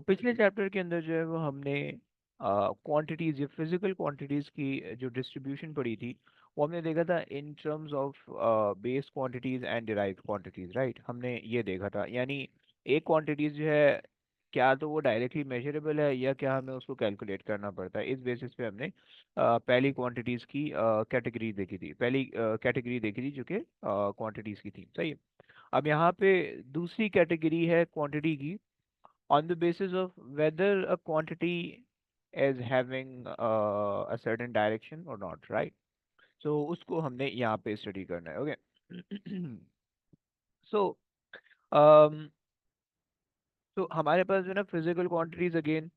पिछले चैप्टर के अंदर जो है वो हमने क्वांटिटीज या फिजिकल क्वांटिटीज की जो डिस्ट्रीब्यूशन पढ़ी थी, वो हमने देखा था in terms of base quantities and derived quantities, right. हमने ये देखा था, यानी एक क्वांटिटीज जो है क्या तो वो डायरेक्टली मेजरेबल है या क्या हमें उसको कैलकुलेट करना पड़ता है। इस बेसिस पे हमने पहली क्वांटिटीज की कैटेगरी देखी थी, पहली कैटेगरी देखी थी जो कि क्वांटिटीज की थी, सही है। अब यहाँ पे दूसरी कैटेगरी है क्वांटिटी की, on the basis of whether a quantity is having a certain direction or not, right? So उसको हमने यहाँ पे स्टडी करना है, ओके। सो um, तो हमारे पास जो है ना फिजिकल क्वांटिटीज अगेन,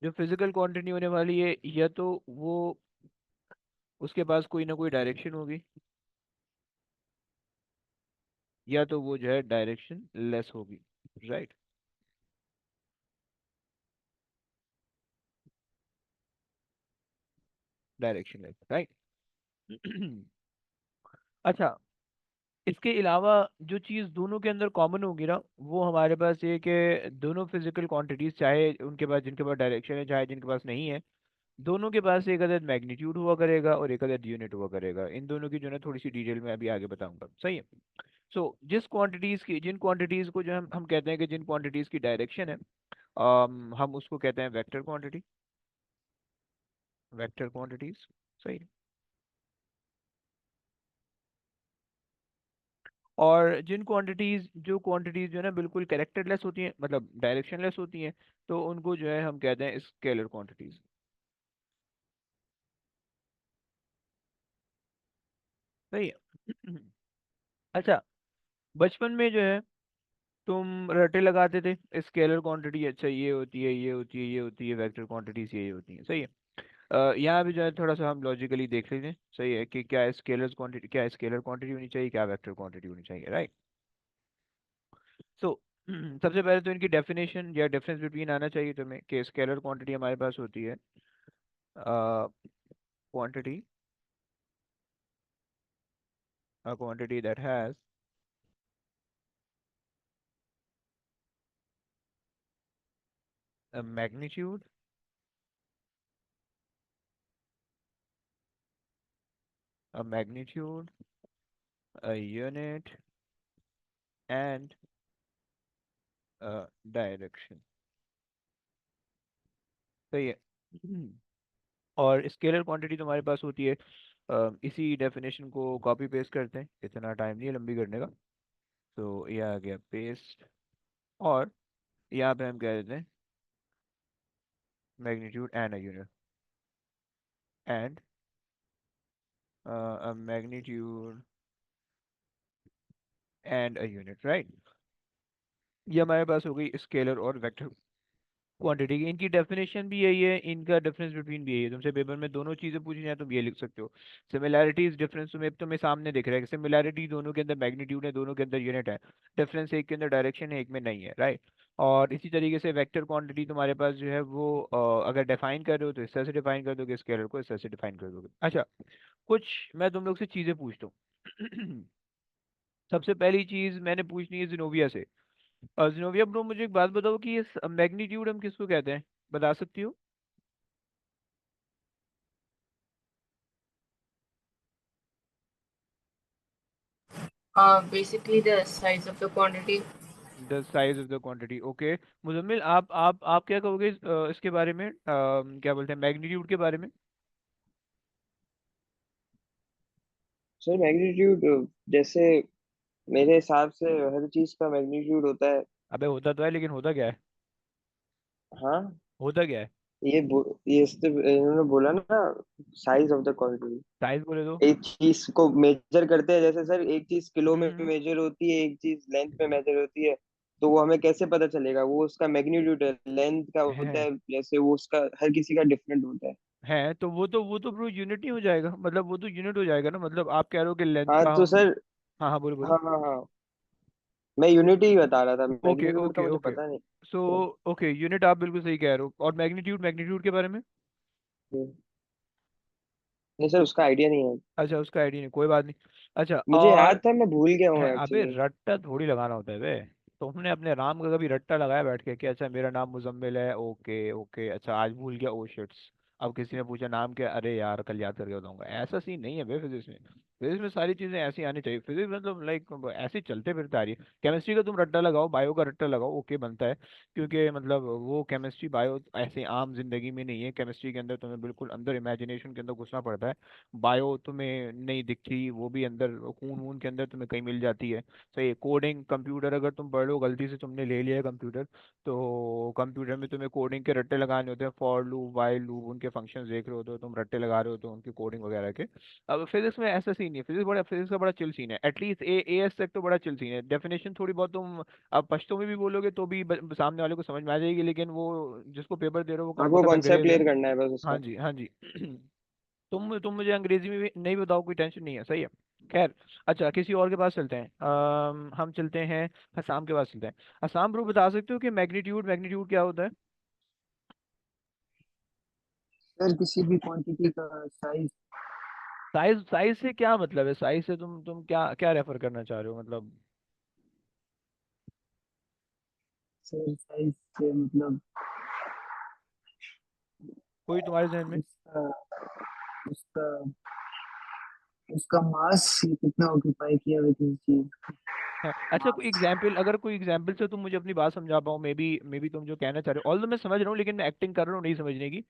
जो फिजिकल क्वांटिटी होने वाली है या तो वो उसके पास कोई ना कोई डायरेक्शन होगी, या तो वो जो है डायरेक्शन लेस होगी, राइट। Direction less, right. अच्छा, इसके अलावा जो चीज़ दोनों के अंदर कॉमन होगी ना, वो हमारे पास ये कि दोनों फिजिकल क्वांटिटीज, चाहे उनके पास जिनके पास डायरेक्शन है चाहे जिनके पास नहीं है, दोनों के पास एक अदद मैग्नीट्यूड हुआ करेगा और एक अदद यूनिट हुआ करेगा। इन दोनों की जो है थोड़ी सी डिटेल में अभी आगे बताऊंगा, सही है। जिस क्वांटिटीज की, जिन क्वांटिटीज को जो हम कहते हैं कि जिन क्वांटिटीज की डायरेक्शन है, हम उसको कहते हैं वेक्टर क्वांटिटी, वेक्टर क्वांटिटीज, सही है। और जिन क्वांटिटीज, जो क्वांटिटीज जो है ना बिल्कुल कैरेक्टरलेस होती हैं, मतलब डायरेक्शनलेस होती हैं, तो उनको जो है हम कहते हैं स्केलर क्वांटिटीज, सही है। अच्छा, बचपन में जो है तुम रटे लगाते थे स्केलर क्वांटिटी, अच्छा ये होती है, ये होती है, ये होती है, वेक्टर क्वांटिटीज ये होती है, सही है। यहाँ भी जो है थोड़ा सा हम लॉजिकली देख लेते हैं, सही है, कि क्या स्केलर क्वांटिटी, क्या स्केलर क्वांटिटी होनी चाहिए, क्या वेक्टर क्वांटिटी होनी चाहिए, राइट। सो सबसे पहले तो इनकी डेफिनेशन या डिफरेंस बिटवीन आना चाहिए तुम्हें, कि स्केलर क्वांटिटी हमारे पास होती है quantity, a quantity that has a magnitude, a magnitude, a unit and a direction, सही है। और स्केलर क्वांटिटी तुम्हारे पास होती है, इसी डेफिनेशन को कॉपी पेस्ट करते हैं, इतना टाइम नहीं है लंबी करने का। तो ये आ गया पेस्ट, और यहाँ पे हम कह देते हैं magnitude and a unit, and a magnitude and a unit, right. ये हमारे पास हो गई स्केलर और वेक्टर क्वांटिटी की। इनकी डेफिनेशन भी यही है, इनका डिफरेंस बिटवीन भी यही है। तुमसे पेपर में दोनों चीजें पूछी जाए तुम ये लिख सकते हो, सिमिलैरिटीज डिफरेंस तुम्हें सामने दिख रहा है कि सिमिलैरिटी दोनों के अंदर मैग्नीट्यूड है, दोनों के अंदर यूनिट है, डिफरेंस एक के अंदर डायरेक्शन है, एक में नहीं है, राइट। और इसी तरीके से वेक्टर क्वांटिटी तुम्हारे पास जो है वो अगर डिफाइन कर रहे हो तो इस तरह से डिफाइन कर दोगे, स्केलर को इस तरह से डिफाइन कर दोगे। अच्छा, कुछ मैं तुम लोग से चीजें पूछता हूँ। सबसे पहली चीज मैंने पूछनी है जिनोविया से। जिनोविया ब्रो, मुझे एक बात बताओ कि ये मैग्नीट्यूड हम किसको कहते हैं, बता सकती हो? Basically the size of the quantity. The size of the quantity, okay. Muzammil, आप क्या कहोगे इसके बारे में, क्या बोलते हैं मैग्नीट्यूड के बारे में? सर मैग्नीट्यूड, जैसे मेरे हिसाब से हर चीज का मैग्नीट्यूड होता है। अबे होता तो है, लेकिन होता क्या है? हाँ, होता क्या है? ये इन्होंने बोला ना, size of the quantity. Size बोले तो? एक चीज को मेजर करते हैं, जैसे सर एक चीज किलो में हम्म। मेजर होती है, एक चीज लेंथ में मेजर होती है। तो वो हमें कैसे पता चलेगा? वो उसका मैग्नीट्यूड है, लेंथ का होता है है, जैसे वो उसका हर किसी का डिफरेंट होता है। है तो वो तो ब्रो यूनिट नहीं हो जाएगा, मतलब वो तो यूनिट हो जाएगा ना, मतलब आप कह रहे हो कि लेंथ हाँ का तो हम। सर, हाँ हाँ, बोलो बोलो। हाँ हाँ हाँ, मैं यूनिट ही बता रहा था, ओके मैग्नीट्यूड का ओके मुझे ओके। पता नहीं। सो ओके, यूनिट आप बिल्कुल सही कह रहे हो, और मैग्नीट्यूड, मैग्नीट्यूड के बारे में? नहीं सर, उसका आइडिया नहीं है। अच्छा, उसका आईडी नहीं, कोई बात नहीं। अच्छा, मुझे और याद था, मैं भूल गया है हूँ अबे, एक्चुअली। रट्टा थोड़ी लगाना होता है बे। तुमने अपने राम का कभी रट्टा लगाया बैठ के कि अच्छा मेरा नाम मुजम्मिल है, ओके ओके, अच्छा आज भूल गया, ओ शिट्स। अब किसी ने पूछा नाम क्या, अरे यार कल याद करके बताऊंगा, ऐसा सीन नहीं है बे फिजिक्स में। फिजिक्स में सारी चीजें ऐसी आनी चाहिए, फिजिक्स मतलब लाइक ऐसे चलते फिरते आ रही है। केमिस्ट्री का तुम रट्टा लगाओ, बायो का रट्टा लगाओ, ओके बनता है। क्योंकि मतलब वो केमिस्ट्री बायो ऐसे आम जिंदगी में नहीं है, केमिस्ट्री के अंदर तुम्हें बिल्कुल अंदर इमेजिनेशन के अंदर घुसना पड़ता है। बायो तुम्हें नहीं दिखती, वो भी अंदर खून वून के अंदर तुम्हें कहीं मिल जाती है। सही है, कोडिंग कंप्यूटर अगर तुम पढ़ लो, गलती से तुमने ले लिया है कंप्यूटर, तो कंप्यूटर में तुम्हें कोडिंग के रट्टे लगाने होते हैं, फॉर लूप वाइल लूप, उनके फंक्शंस देख रहे होते हो तुम, रट्टे लगा रहे होते हो उनकी कोडिंग वगैरह के। अब फिजिक्स में ऐसा सीन नहीं है, फिजिक्स का बड़ा चिल सीन है, एटलीस्ट ए एस तक तो बड़ा चिल सीन है। डेफिनेशन थोड़ी बहुत तुम अब पश्तो में भी बोलोगे तो भी सामने वाले को समझ में आ जाएगी, लेकिन वो जिसको पेपर दे रहे हो वो आपको कटक कॉन्सेप्ट अंग्रेज है। क्लियर करना है बस हाँ उसका। जी, हाँ जी। तुम मुझे अंग्रेजी में भी नहीं बताओ, कोई टेंशन नहीं है, सही है। खैर, अच्छा किसी और के पास चलते हैं, हम चलते हैं हसाम के पास चलते हैं। हसाम ब्रो, बता सकते हो कि मैग्नीट्यूड मैग्नीट्यूड क्या होता है? सर किसी भी क्वांटिटी का साइज। साइज, साइज से क्या मतलब है? साइज से तुम क्या क्या रेफर करना चाह रहे हो मतलब? सर साइज से मतलब कोई तुम्हारे जहन में? उसका उसका उसका मास कितना ऑक्यूपाई किया हुआ किसी चीज। हाँ, अच्छा कोई मास। एग्जाम्पल, अगर कोई एग्जाम्पल से तुम मुझे अपनी बात समझा पाओ, मे बी तुम जो कहना चाह रहे हो, ऑल मैं समझ रहा हूँ, लेकिन मैं एक्टिंग कर रहा हूँ नहीं समझने की,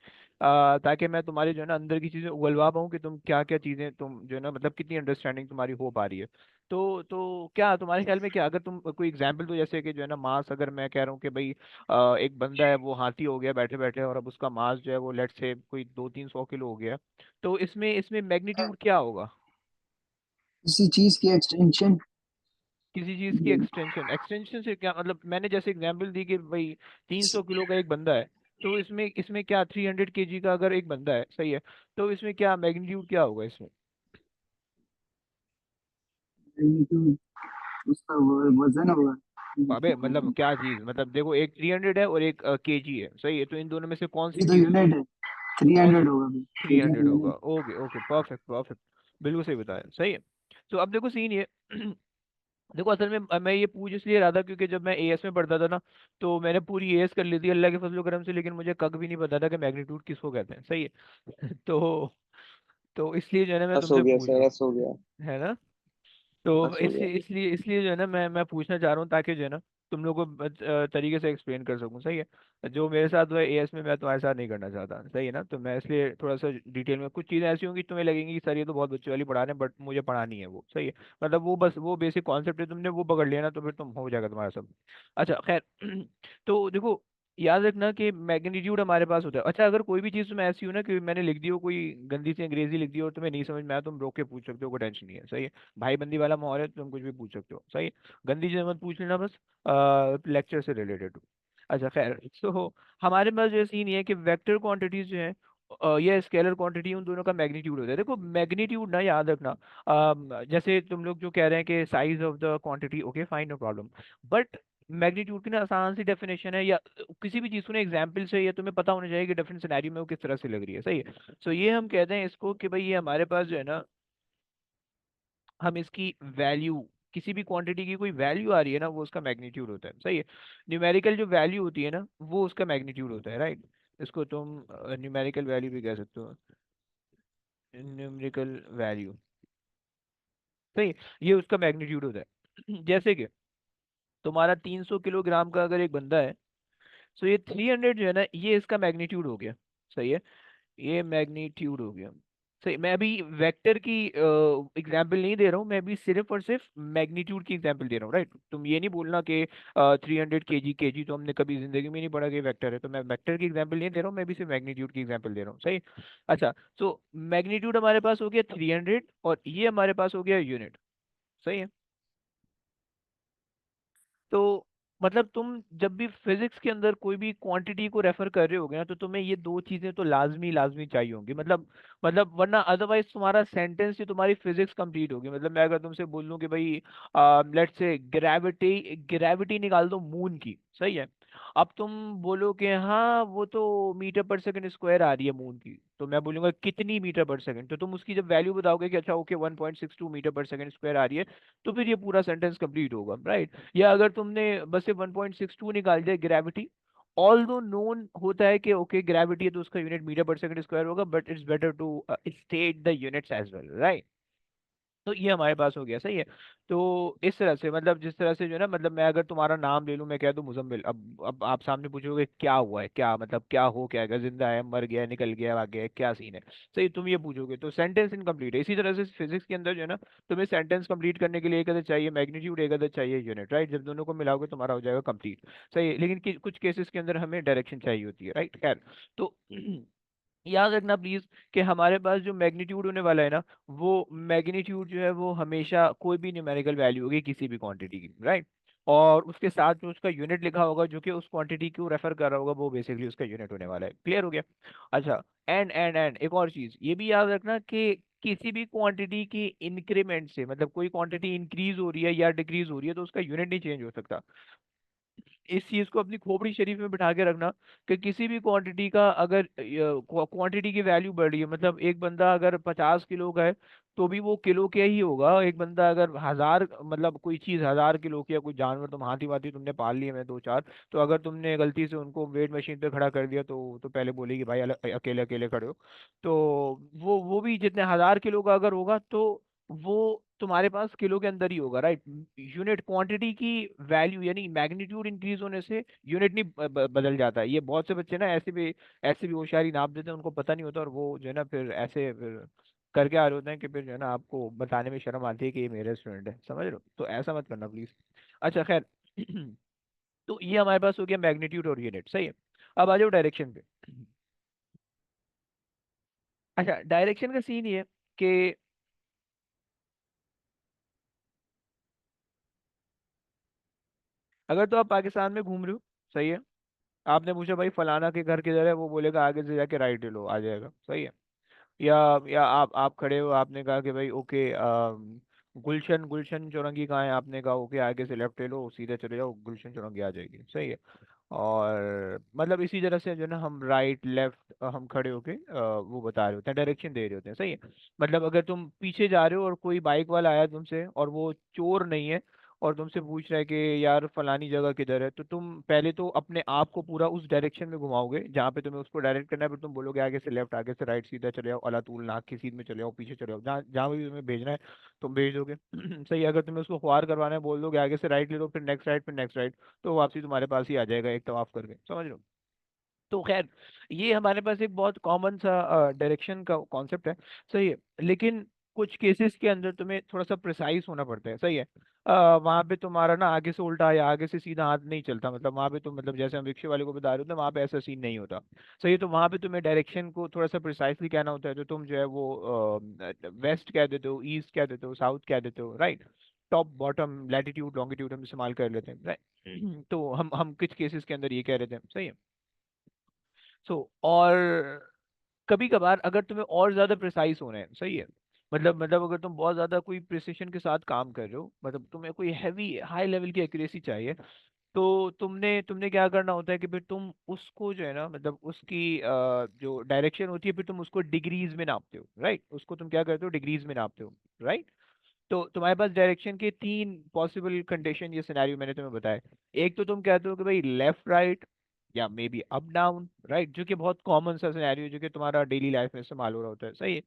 ताकि मैं तुम्हारे जो है ना अंदर की चीजें उगलवा पाऊँ कि तुम क्या क्या चीजें तुम जो है ना मतलब कितनी अंडरस्टैंडिंग तुम्हारी हो पा रही है। तो क्या तुम्हारे ख्याल में, क्या अगर तुम कोई एग्जाम्पल दो, जैसे कि जो है ना मास, अगर मैं कह रहा हूँ कि भाई एक बंदा है वो हाथी हो गया बैठे बैठे, और अब उसका मास जो है वो लेट से कोई 200-300 किलो हो गया, तो इसमें इसमें मैग्नीट्यूड क्या होगा? किसी चीज की एक्सटेंशन। किसी चीज की एक्सटेंशन, एक्सटेंशन से क्या मतलब? मैंने जैसे एग्जांपल दी कि भाई 300 किलो का एक बंदा है, तो इसमें इसमें क्या 300 kg का अगर एक बंदा है, सही है, तो इसमें क्या मैग्नीट्यूड क्या होगा इसमें? मैग्नीट्यूड उसका वजन होगा। अबे मतलब क्या चीज, मतलब देखो एक 300 है और एक केजी है, सही है, तो इन दोनों में से कौन सी ये तो चीज? यूनिट है। थ्री कौन सी? हंड्रेड होगा भाई, थ्री केजी हंड्रेड तो होगा, unit. Okay okay, perfect perfect, बिल्कुल सही बताया, सही है। तो अब देखो सीन ये देखो असल में मैं ये पूछ इसलिए रहा था क्योंकि जब मैं एएस में पढ़ता था ना, तो मैंने पूरी एएस कर ली थी अल्लाह के फजल करम से, लेकिन मुझे कग भी नहीं पता था कि मैग्नीट्यूड किसको कहते हैं, सही है। तो इसलिए जो है ना मैं बस हो तुमसे गया पूछ रहा सर, हूँ, बस हो गया। है ना? तो बस हो गया। इसलिए जो है ना मैं पूछना चाह रहा हूँ, ताकि जो है ना तुम लोग को तरीके से एक्सप्लेन कर सकूँ, सही है। जो मेरे साथ हुआ एएस में, मैं तुम्हारे साथ नहीं करना चाहता, सही है ना, तो मैं इसलिए थोड़ा सा डिटेल में, कुछ चीज़ें ऐसी होंगी तुम्हें लगेंगी कि सर ये तो बहुत बच्चे वाली पढ़ा रहे हैं, बट मुझे पढ़ानी है वो, सही है। मतलब वो बस वो बेसिक कॉन्सेप्ट है, तुमने वो पकड़ लिया ना तो फिर तुम हो जाएगा तुम्हारा सब। अच्छा खैर, तो देखो, याद रखना कि मैग्नीट्यूड हमारे पास होता है। अच्छा, अगर कोई भी चीज़ तुम्हें ऐसी हो ना कि मैंने लिख दी हो कोई गंदी सी अंग्रेजी लिख दी हो और तुम्हें नहीं समझ में आया, तुम रोक के पूछ सकते हो, कोई टेंशन नहीं है, सही है। भाई बंदी वाला माहौल है, तुम कुछ भी पूछ सकते हो, सही है। गंदी चीज़ मत पूछ लेना बस, लेक्चर से रिलेटेड। अच्छा खैर, तो हमारे पास जो सीन ये है कि वेक्टर क्वांटिटीज जो है या स्केलर क्वांटिटी, उन दोनों का मैग्नीट्यूड होता है। देखो मैग्नीट्यूड ना याद रखना, जैसे तुम लोग जो कह रहे हैं कि size of the quantity, okay fine no problem, but magnitude की ना आसान सी डेफिनेशन है, या किसी भी चीज़ को ना एग्जाम्पल से, या तुम्हें पता होना चाहिए कि डिफरेंट सिनेरियो में वो किस तरह से लग रही है, सही है। सो ये हम कहते हैं इसको कि भाई ये हमारे पास जो है ना, हम इसकी वैल्यू, किसी भी क्वांटिटी की कोई वैल्यू आ रही है ना, वो उसका मैग्नीट्यूड होता है, सही है। न्यूमेरिकल जो वैल्यू होती है ना, वो उसका मैग्नीट्यूड होता है, राइट। इसको तुम न्यूमेरिकल वैल्यू भी कह सकते हो, न्यूमेरिकल वैल्यू, सही है, ये उसका मैग्नीट्यूड होता है। जैसे कि तुम्हारा 300 किलोग्राम का अगर एक बंदा है, तो ये 300 जो है ना, ये इसका मैग्नीट्यूड हो गया, सही है, ये मैग्नीट्यूड हो गया। सही, मैं अभी वेक्टर की एग्जाम्पल नहीं दे रहा हूँ, मैं अभी सिर्फ और सिर्फ मैग्नीट्यूड की एग्जाम्पल दे रहा हूँ, राइट। तुम ये नहीं बोलना कि 300 kg, केजी तो हमने कभी जिंदगी में नहीं पढ़ा कि वेक्टर है, तो मैं वेक्टर की एग्जाम्पल नहीं दे रहा हूँ, मैं भी सिर्फ मैग्नीट्यूड की एग्जाम्पल दे रहा हूँ, सही। अच्छा, तो मैग्नीट्यूड हमारे पास हो गया 300, और ये हमारे पास हो गया यूनिट, सही है। तो मतलब तुम जब भी फिजिक्स के अंदर कोई भी क्वांटिटी को रेफर कर रहे होगे ना, तो तुम्हें ये दो चीजें तो लाजमी लाजमी चाहिए होंगी, मतलब वरना अदरवाइज तुम्हारा सेंटेंस से तुम्हारी फिजिक्स कंप्लीट होगी। मतलब मैं अगर तुमसे बोल दूं कि भाई लेट्स से ग्रेविटी ग्रेविटी निकाल दो मून की, सही है, अब तुम बोलो कि हाँ वो तो मीटर पर सेकंड स्क्वायर आ रही है मून की, तो मैं बोलूंगा कितनी मीटर पर सेकंड, तो तुम उसकी जब वैल्यू बताओगे कि अच्छा okay 1.62 metre per second square आ रही है, तो फिर ये पूरा सेंटेंस कंप्लीट होगा, राइट। या अगर तुमने बस ये 1.62 निकाल दिया ग्रेविटी, ऑल दो नोन होता है कि ओके ग्रेविटी है तो उसका unit metre per second square होगा, but it's better to state the units as well, right. तो ये हमारे पास हो गया, सही है। तो इस तरह से मतलब जिस तरह से जो है ना, मतलब मैं अगर तुम्हारा नाम ले लूं, मैं कह दूं मुजम्मिल, अब आप सामने पूछोगे क्या हुआ है, क्या मतलब क्या हो, क्या है, जिंदा है, मर गया, निकल गया, भाग गया, क्या सीन है, सही, तुम ये पूछोगे तो सेंटेंस इनकम्प्लीट है। इसी तरह से फिजिक्स के अंदर जो है ना, तुम्हें सेंटेंस कंप्लीट करने के लिए एक अदद चाहिए मैग्नीट्यूड, एक अदद चाहिए यूनिट, राइट। जब दोनों को मिलाओगे तुम्हारा हो जाएगा कंप्लीट, सही है। लेकिन कुछ केसेस के अंदर हमें डायरेक्शन चाहिए होती है, राइट, खैर। तो याद रखना प्लीज कि हमारे पास जो मैग्नीट्यूड होने वाला है ना, वो मैग्नीट्यूड जो है वो हमेशा कोई भी न्यूमेरिकल वैल्यू होगी किसी भी क्वांटिटी की, राइट। और उसके साथ जो उसका यूनिट लिखा होगा जो कि उस क्वांटिटी को रेफर कर रहा होगा, वो बेसिकली उसका यूनिट होने वाला है। क्लियर हो गया? अच्छा, एंड एक और चीज ये भी याद रखना कि किसी भी क्वांटिटी की इंक्रीमेंट से, मतलब कोई क्वांटिटी इंक्रीज हो रही है या डिक्रीज हो रही है, तो उसका यूनिट नहीं चेंज हो सकता। इस चीज को अपनी खोपड़ी शरीफ में बिठा के रखना कि किसी भी क्वांटिटी का अगर क्वांटिटी की वैल्यू बढ़ रही है, मतलब एक बंदा अगर 50 किलो का है तो भी वो किलो का ही होगा। एक बंदा अगर 1000, मतलब कोई चीज 1000 किलो की, या कोई जानवर तुम हाथी वाथी तुमने पाल लिए में दो चार, तो अगर तुमने गलती से उनको वेट मशीन पे खड़ा कर दिया तो पहले बोलेगी भाई अकेले अकेले खड़े हो। तो वो भी जितने 1000 किलो का अगर होगा तो वो तुम्हारे पास किलो के अंदर ही होगा, राइट। यूनिट क्वांटिटी की वैल्यू यानी मैग्नीट्यूड इंक्रीज होने से यूनिट नहीं बदल जाता है। ये बहुत से बच्चे ना ऐसे भी होशियारी नाप देते हैं, उनको पता नहीं होता, और वो जो है ना फिर ऐसे फिर करके आ रहे होते हैं कि फिर जो है ना आपको बताने में शर्म आती है कि ये मेरे स्टूडेंट है, समझ रहे हो, तो ऐसा मत करना प्लीज। अच्छा खैर तो ये हमारे पास हो गया मैग्नीट्यूड और यूनिट, सही है। अब आ जाओ डायरेक्शन पे। अच्छा, डायरेक्शन का सीन ये कि अगर तो आप पाकिस्तान में घूम रहे हो, सही है, आपने पूछा भाई फलाना के घर किधर है, वो बोलेगा आगे से जाके राइट ले लो, आ जाएगा, सही है। या आप खड़े हो, आपने कहा कि भाई ओके गुलशन गुलशन चौरंगी कहाँ है, आपने कहा ओके आगे से लेफ्ट ले लो, सीधे चले जाओ, गुलशन चौरंगी आ जाएगी, सही है। और मतलब इसी तरह से जो है ना हम राइट लेफ्ट हम खड़े होके वो बता रहे होते हैं, डायरेक्शन दे रहे होते हैं, सही है। मतलब अगर तुम पीछे जा रहे हो और कोई बाइक वाला आया तुमसे और वो चोर नहीं है और तुमसे पूछ रहा है कि यार फलानी जगह किधर है, तो तुम पहले तो अपने आप को पूरा उस डायरेक्शन में घुमाओगे जहाँ पे तुम्हें उसको डायरेक्ट करना है, फिर तुम बोलोगे आगे से लेफ्ट, आगे से राइट, सीधा चले जाओ, अला तूल नाक की सीध में चले जाओ, पीछे चले जाओ, जहाँ जहाँ भी तुम्हें भेजना है तुम भेज दोगे सही है। अगर तुम्हें उसको ख्वार करवाना है, बोल दोगे आगे से राइट ले लो, फिर नेक्स्ट राइट, फिर नेक्स्ट राइट, तो वापसी तुम्हारे पास ही आ जाएगा एक तवाफ करके, समझ लो। तो खैर ये हमारे पास एक बहुत कॉमन सा डायरेक्शन का कॉन्सेप्ट है, सही है। लेकिन कुछ केसेस के अंदर तुम्हें थोड़ा सा प्रिसाइज होना पड़ता है, सही है। वहां पे तुम्हारा ना आगे से उल्टा या आगे से सीधा हाथ नहीं चलता, मतलब वहां पे तुम, मतलब जैसे हम रिक्शे वाले को बता रहे होते हैं, वहां पे ऐसा सीन नहीं होता, सही है। तो वहां पे तुम्हें डायरेक्शन को थोड़ा सा प्रिसाइजली कहना होता है, तो तुम जो है वो वेस्ट कह देते हो, ईस्ट कह देते हो, साउथ कह देते हो, right. Top bottom latitude longitude हम इस्तेमाल कर लेते हैं, राइट तो हम कुछ केसेस के अंदर ये कह रहे थे, सही है। और कभी कभार अगर तुम्हें और ज्यादा प्रिसाइज होना है, सही है, मतलब अगर तुम बहुत ज्यादा कोई प्रिसिशन के साथ काम कर रहे हो, मतलब तुम्हें कोई हैवी हाई लेवल की एक्यूरेसी चाहिए, तो तुमने तुमने क्या करना होता है कि फिर तुम उसको जो है ना, मतलब उसकी जो डायरेक्शन होती है फिर तुम उसको डिग्रीज में नापते हो, राइट। उसको तुम क्या करते हो, डिग्रीज में नापते हो, राइट। तो तुम्हारे पास डायरेक्शन के तीन पॉसिबल कंडीशन ये सिनेरियो मैंने तुम्हें बताया। एक तो तुम कहते हो कि भाई लेफ्ट राइट या may be up down, right, जो कि बहुत कॉमन सा सिनेरियो जो कि तुम्हारा डेली लाइफ में इस्तेमाल हो रहा होता है, सही है।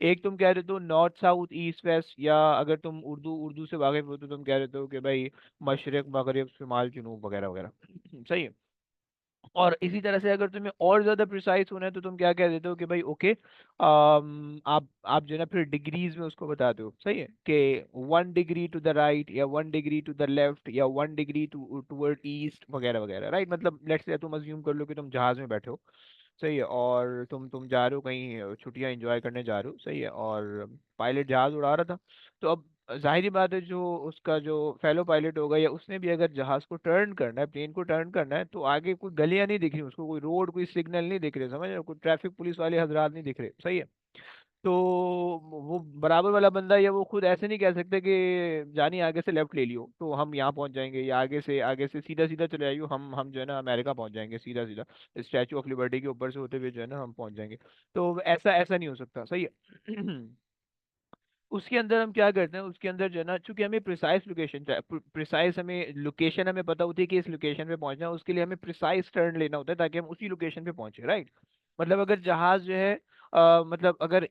एक तुम कह रहे हो नॉर्थ साउथ ईस्ट वेस्ट, या अगर तुम उर्दू उर्दू से वाकिफ हो तो तुम कह रहे हो कि भाई मशरक मगरब शुमाल जुनूब वगैरह वगैरह सही है। और इसी तरह से अगर तुम्हें और ज्यादा प्रिसाइज होना है तो तुम क्या कह देते हो कि भाई ओके आप जो है ना फिर डिग्रीज में उसको बताते हो, सही है, कि 1 डिग्री टू द राइट या 1 डिग्री टू द लेफ्ट या 1 डिग्री टूवर्ड ईस्ट वगैरह वगैरह, राइट। मतलब लेट्स से तुम अज्यूम कर लो कि तुम जहाज में बैठे हो, सही है, और तुम जा रहे हो कहीं छुट्टियां एंजॉय करने जा रहे हो, सही है, और पायलट जहाज उड़ा रहा था। तो अब जाहिर बात है जो उसका जो फेलो पायलट होगा या उसने भी अगर जहाज को टर्न करना है, प्लेन को टर्न करना है, तो आगे कोई गलियां नहीं दिख रही उसको, कोई रोड कोई सिग्नल नहीं दिख रहे, समझ रहे हो, कोई ट्रैफिक पुलिस वाले हजरात नहीं दिख रहे, सही है। तो वो बराबर वाला बंदा या वो खुद ऐसे नहीं कह सकते कि जानी आगे से लेफ्ट ले लियो तो हम यहाँ पहुंच जाएंगे, या आगे से सीधा सीधा चले आइयो, हम जो है ना अमेरिका पहुंच जाएंगे सीधा सीधा, स्टैचू ऑफ लिबर्टी के ऊपर से होते हुए जो है ना हम पहुंच जाएंगे। तो ऐसा ऐसा नहीं हो सकता, सही है। उसके अंदर हम क्या करते हैं, उसके अंदर जो है ना, चूंकि हमें प्रिसाइज लोकेशन चाहिए, प्रिसाइज हमें लोकेशन हमें पता होती है कि इस लोकेशन पे पहुंचना है, उसके लिए हमें प्रिसाइज टर्न लेना होता है ताकि हम उसी लोकेशन पे पहुंचे, राइट। मतलब अगर जहाज जो है मतलब अगर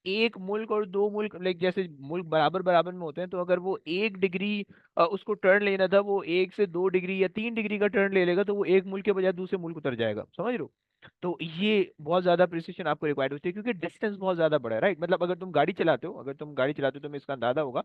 एक मुल्क और दो मुल्क लाइक जैसे मुल्क बराबर बराबर में होते हैं, तो अगर वो 1 डिग्री उसको टर्न लेना था, वो 1 से 2 डिग्री या 3 डिग्री का टर्न ले लेगा, तो वो एक मुल्क के बजाय दूसरे मुल्क उतर जाएगा, समझ रहे हो। तो ये बहुत ज्यादा प्रिसिशन आपको रिक्वायर्ड होती है क्योंकि डिस्टेंस बहुत ज्यादा बड़ा है, राइट। मतलब अगर तुम गाड़ी चलाते हो तो तुम्हें इसका अंदाजा होगा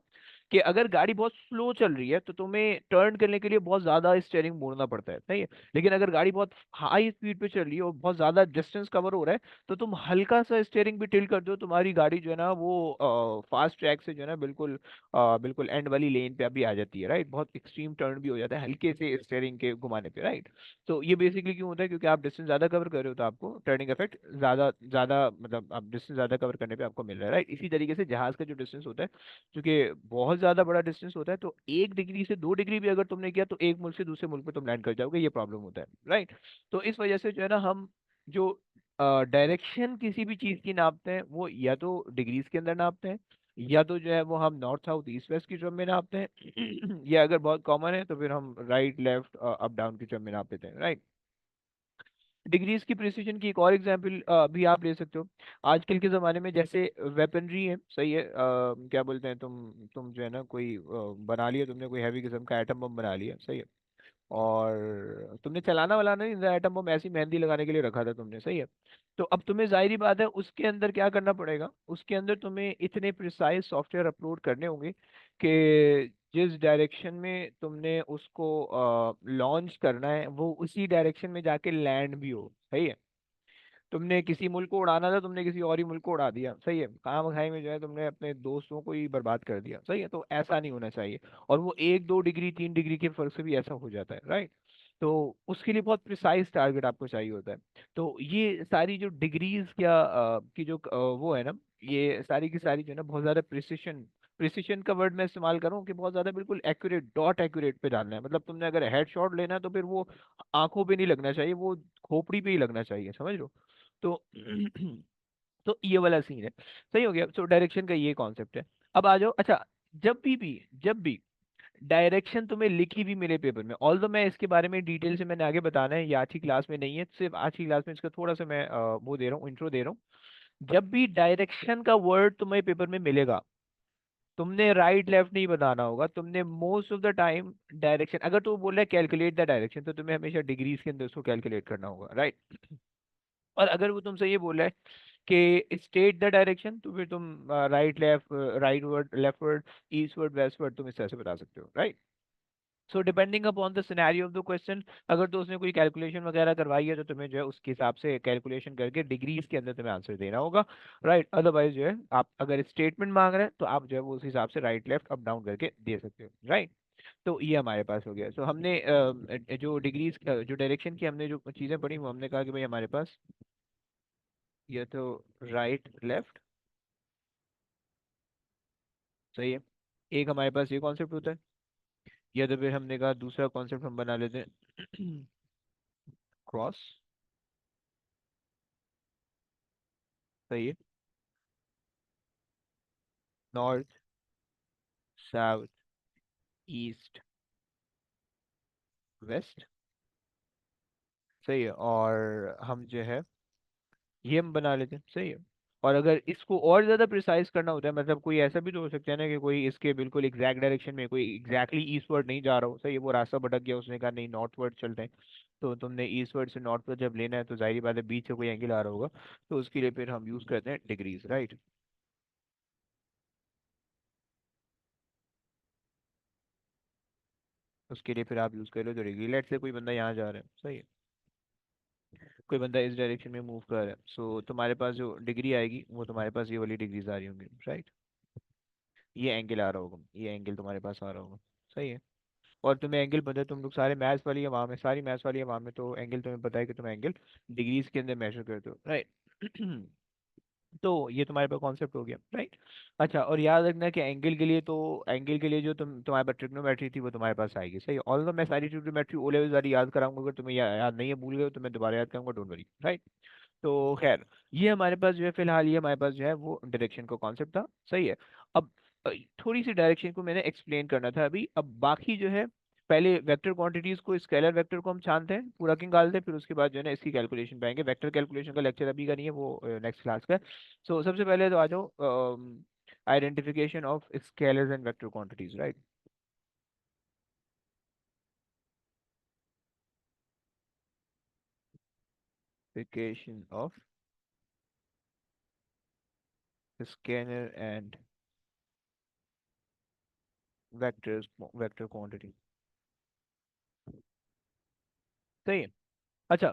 कि अगर गाड़ी बहुत स्लो चल रही है तो तुम्हें टर्न करने के लिए बहुत ज्यादा स्टीयरिंग मोड़ना पड़ता है, सही है। लेकिन अगर गाड़ी बहुत हाई स्पीड पे चल रही है और बहुत ज्यादा डिस्टेंस कवर हो रहा है, तो तुम हल्का सा स्टीयरिंग भी टिल्ट कर दो, तुम्हारी गाड़ी जो है ना वो फास्ट ट्रैक से जो है ना बिल्कुल एंड वाली लेन पे अभी आ जाती है, राइट। बहुत एक्सट्रीम टर्न भी हो जाता है हल्के से स्टीयरिंग के घुमाने पे, राइट। तो ये बेसिकली क्यों होता है, क्योंकि आप डिस्टेंस ज्यादा कवर कर रहे हो तो आपको टर्निंग इफेक्ट ज्यादा ज्यादा, मतलब आप डिस्टेंस ज्यादा कवर करने पे आपको मिल रहा है, राइट। इसी तरीके से जहाज का जो डिस्टेंस होता है, क्योंकि बहुत ज्यादा बड़ा डिस्टेंस होता है, तो 1 डिग्री से 2 डिग्री भी अगर तुमने किया तो एक मुल्क से दूसरे मुल्क पे तुम लैंड कर जाओगे, ये प्रॉब्लम होता है, राइट। तो इस वजह से जो है ना हम जो डायरेक्शन किसी भी चीज की नापते हैं वो या तो डिग्रीज के अंदर नापते हैं, या तो जो है वो हम नॉर्थ साउथ ईस्ट वेस्ट की टर्म में नापते हैं, या अगर बहुत कॉमन है तो फिर हम राइट लेफ्ट अप डाउन की टर्म में नाप लेते हैं, राइट। डिग्रीज की प्रिसीजन की एक और एग्जांपल भी आप ले सकते हो। आजकल के ज़माने में जैसे वेपनरी है, सही है, क्या बोलते हैं, तुम जो है ना कोई बना लिया तुमने, कोई हैवी किस्म का एटम बम बना लिया, सही है। और तुमने चलाना वाला नहीं, एटम बम ऐसी मेहंदी लगाने के लिए रखा था तुमने, सही है। तो अब तुम्हें जाहिर बात है उसके अंदर क्या करना पड़ेगा, उसके अंदर तुम्हें इतने प्रिसाइज सॉफ्टवेयर अपलोड करने होंगे कि जिस डायरेक्शन में तुमने उसको लॉन्च करना है वो उसी डायरेक्शन में जाके लैंड भी हो, सही है। तुमने किसी मुल्क को उड़ाना था, तुमने किसी और ही मुल्क को उड़ा दिया, सही है, काम खाई में जो है तुमने अपने दोस्तों को ही बर्बाद कर दिया, सही है। तो ऐसा नहीं होना चाहिए, और वो 1 2 डिग्री 3 डिग्री के फर्क से भी ऐसा हो जाता है, राइट। तो उसके लिए बहुत प्रिसाइज टारगेट आपको चाहिए होता है। तो ये सारी जो डिग्रीज क्या की जो वो है ना, ये सारी की सारी जो है ना बहुत ज्यादा प्रिसिशन, प्रिसिशन का वर्ड मैं इस्तेमाल करूँ कि बहुत ज्यादा बिल्कुल एक्यूरेट, डॉट एक्यूरेट पे डालना है। मतलब तुमने अगर हेड शॉट लेना है तो फिर वो आंखों पे नहीं लगना चाहिए, वो खोपड़ी पे ही लगना चाहिए, समझ लो। तो तो ये वाला सीन है, सही हो गया। तो डायरेक्शन का ये कॉन्सेप्ट है। अब आ जाओ, अच्छा, जब भी डायरेक्शन तुम्हें लिखी भी मिले पेपर में, ऑल्दो मैं इसके बारे में डिटेल से मैंने आगे बताना है, ये आज की क्लास में नहीं है, सिर्फ आज की क्लास में इसका थोड़ा सा मैं वो दे रहा हूँ, इंट्रो दे रहा हूँ। जब भी डायरेक्शन का वर्ड तुम्हें पेपर में मिलेगा, तुमने राइट लेफ्ट नहीं बताना होगा, तुमने most of the time direction, अगर तो बोल रहा है कैलकुलेट द डायरेक्शन, तो तुम्हें हमेशा डिग्रीज के अंदर उसको कैलकुलेट करना होगा, राइट। और अगर वो तुमसे ये बोला है कि स्टेट द डायरेक्शन, तो फिर तुम right left, rightward leftward, eastward westward, तुम इस तरह से बता सकते हो, right. So depending upon the scenario of the question, अगर तो उसने कोई कैलकुलेशन वगैरह करवाई है तो तुम्हें जो है उसके हिसाब से कैलकुलेशन करके डिग्रीज के अंदर तुम्हें आंसर देना होगा, राइट। अदरवाइज जो है आप अगर स्टेटमेंट मांग रहे हैं तो आप जो है वो उस हिसाब से राइट लेफ्ट अप डाउन करके दे सकते हो, राइट। तो ये हमारे पास हो गया। सो हमने जो डिग्रीज जो डायरेक्शन की हमने जो चीज़ें पढ़ी वो हमने कहा कि भाई हमारे पास ये तो राइट लेफ्ट, सही है। एक हमारे पास ये कॉन्सेप्ट होता है, या तो फिर हमने कहा दूसरा कॉन्सेप्ट हम बना लेते हैं क्रॉस, सही है। नॉर्थ साउथ ईस्ट वेस्ट, सही है। और हम जो है ये हम बना लेते हैं, सही है। और अगर इसको और ज्यादा प्रिसाइज करना होता है, मतलब कोई ऐसा भी तो हो सकता है ना कि कोई इसके बिल्कुल एग्जैक्ट डायरेक्शन में कोई एग्जैक्टली ईस्टवर्ड नहीं जा रहा हो, सही है, वो रास्ता भटक गया, उसने कहा नहीं नॉर्थवर्ड चलते हैं। तो तुमने ईस्टवर्ड से नॉर्थवर्ड जब लेना है तो जाहिर बात है बीच से कोई एंगल आ रहा होगा, तो उसके लिए फिर हम यूज करते हैं डिग्रीज, राइट। उसके लिए फिर आप यूज कर लो जो डिग्री, लेट से कोई बंदा यहाँ जा रहा है, सही है, कोई बंदा इस डायरेक्शन में मूव कर रहा है, सो तुम्हारे पास जो डिग्री आएगी वो तुम्हारे पास ये वाली डिग्रीज आ रही होंगी, राइट। ये एंगल आ रहा होगा, ये एंगल तुम्हारे पास आ रहा होगा, सही है। और तुम्हें एंगल पता है, तुम लोग सारे मैथ्स वाली अवाम में, सारी मैथ्स वाली अवाम में तो एंगल तुम्हें पता है कि तुम एंगल डिग्रीज के अंदर मेजर करते हो, राइट। तो ये तुम्हारे पास कॉन्सेप्ट हो गया, राइट। अच्छा, और याद रखना कि एंगल के लिए, तो एंगल के लिए जो तुम्हारे पास ट्रिग्नोमेट्री थी वो तुम्हारे पास आएगी, सही। ऑल्दो मैं सारी ट्रिग्नोमेट्री ओ लेवल वाली याद कराऊंगा, अगर तुम्हें याद नहीं है, भूल गए हो, तो मैं दोबारा याद करूंगा, डोंट वरी, राइट। तो खैर, ये हमारे पास जो है फिलहाल, ये हमारे पास जो है वो डायरेक्शन का कॉन्सेप्ट था, सही है। अब थोड़ी सी डायरेक्शन को मैंने एक्सप्लेन करना था अभी। अब बाकी जो है, पहले वेक्टर क्वांटिटीज को, स्केलर वेक्टर को हम जानते हैं, पूरा किंग डालते हैं, फिर उसके बाद जो है ना इसकी कैलकुलेशन पे आएंगे। वेक्टर कैलकुलेशन का लेक्चर अभी का नहीं है, वो नेक्स्ट क्लास का है। सो सबसे पहले तो आ जाओ, identification of scalars and vector quantities, right. Identification of scalar and vector quantity, सही है। अच्छा,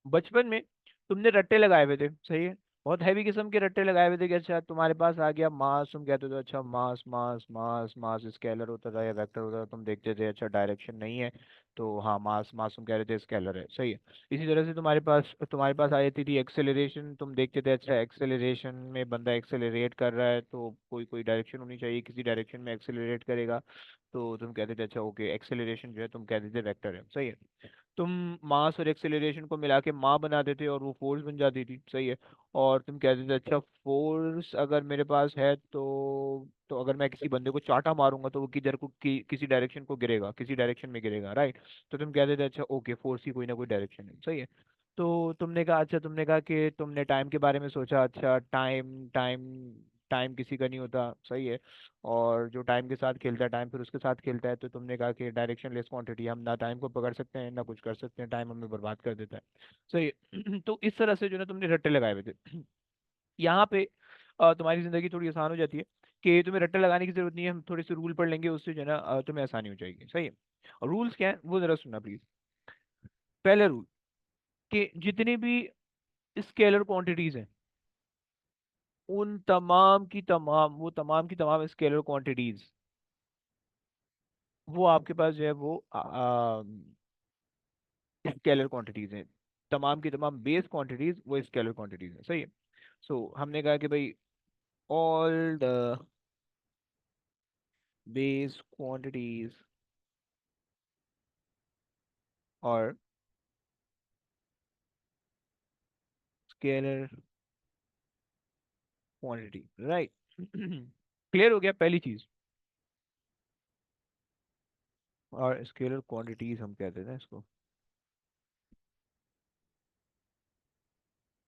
बचपन में तुमने रट्टे लगाए हुए थे, सही है। बहुत हैवी किस्म के रट्टे लगाए हुए थे कि अच्छा तुम्हारे पास आ गया मास, तुम कहते थे अच्छा मास मास मास मास स्केलर होता था या वेक्टर होता था, तुम देखते थे अच्छा डायरेक्शन नहीं है, तो हाँ मास मास तुम कह रहे थे स्केलर है, सही है। इसी तरह से तुम्हारे पास आ जाती थी एक्सेलरेशन, तुम देखते थे अच्छा एक्सेलरेशन में बंदा एक्सेलरेट कर रहा है, तो कोई कोई डायरेक्शन होनी चाहिए, किसी डायरेक्शन में एक्सेलरेट करेगा, तो तुम कहते थे अच्छा ओके एक्सेलरेशन जो है तुम कहते थे वेक्टर है, सही है। तुम मास और एक्सेलरेशन को मिला के माँ बना देते और वो फोर्स बन जाती थी, सही है। और तुम कहते थे अच्छा फोर्स अगर मेरे पास है, तो अगर मैं किसी बंदे को चाटा मारूंगा तो वो किधर को किसी डायरेक्शन को गिरेगा, किसी डायरेक्शन में गिरेगा, राइट। तो तुम कहते थे अच्छा ओके फोर्स की कोई ना कोई डायरेक्शन है, सही है। तो तुमने कहा कि तुमने टाइम के बारे में सोचा, अच्छा टाइम टाइम टाइम किसी का नहीं होता, सही है। और जो टाइम के साथ खेलता है, टाइम फिर उसके साथ खेलता है, तो तुमने कहा कि डायरेक्शन लेस क्वांटिटी, हम ना टाइम को पकड़ सकते हैं ना कुछ कर सकते हैं, टाइम हमें बर्बाद कर देता है, सही है। तो इस तरह से जो ना तुमने रट्टे लगाए हुए थे। यहाँ पे तुम्हारी जिंदगी थोड़ी आसान हो जाती है कि तुम्हें रट्टे लगाने की जरूरत नहीं है, हम थोड़े से रूल पढ़ लेंगे, उससे जो है ना तुम्हें आसानी हो जाएगी, सही है। और रूल्स क्या है वो जरा सुनना प्लीज। पहला रूल, कि जितनी भी स्केलर क्वांटिटीज हैं, उन तमाम की तमाम, वो तमाम की तमाम स्केलर क्वांटिटीज, वो आपके पास जो है वो स्केलर क्वांटिटीज हैं। तमाम की तमाम बेस क्वांटिटीज वो स्केलर क्वांटिटीज हैं, सही है। सो हमने कहा कि भाई ऑल द बेस क्वांटिटीज और स्केलर क्वांटिटी, राइट। क्लियर हो गया पहली चीज। और स्केलर क्वांटिटीज हम कहते हैं इसको,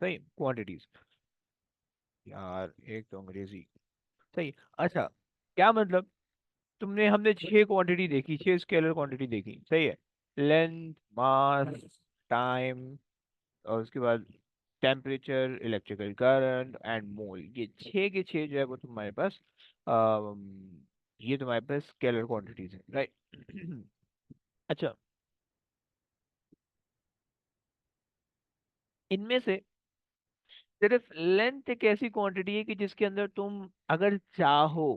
सही, क्वांटिटीज। यार एक तो अंग्रेजी, सही। अच्छा, क्या मतलब, तुमने हमने छह क्वांटिटी देखी, छह स्केलर क्वांटिटी देखी, सही है। लेंथ, मास, टाइम, और उसके बाद टेम्परेचर, इलेक्ट्रिकल करंट एंड मोल, ये छह के छह जो है वो तुम्हारे पास ये तुम्हारे पास स्केलर क्वांटिटीज है, राइट। अच्छा, इनमें से सिर्फ लेंथ एक ऐसी क्वांटिटी है कि जिसके अंदर तुम अगर चाहो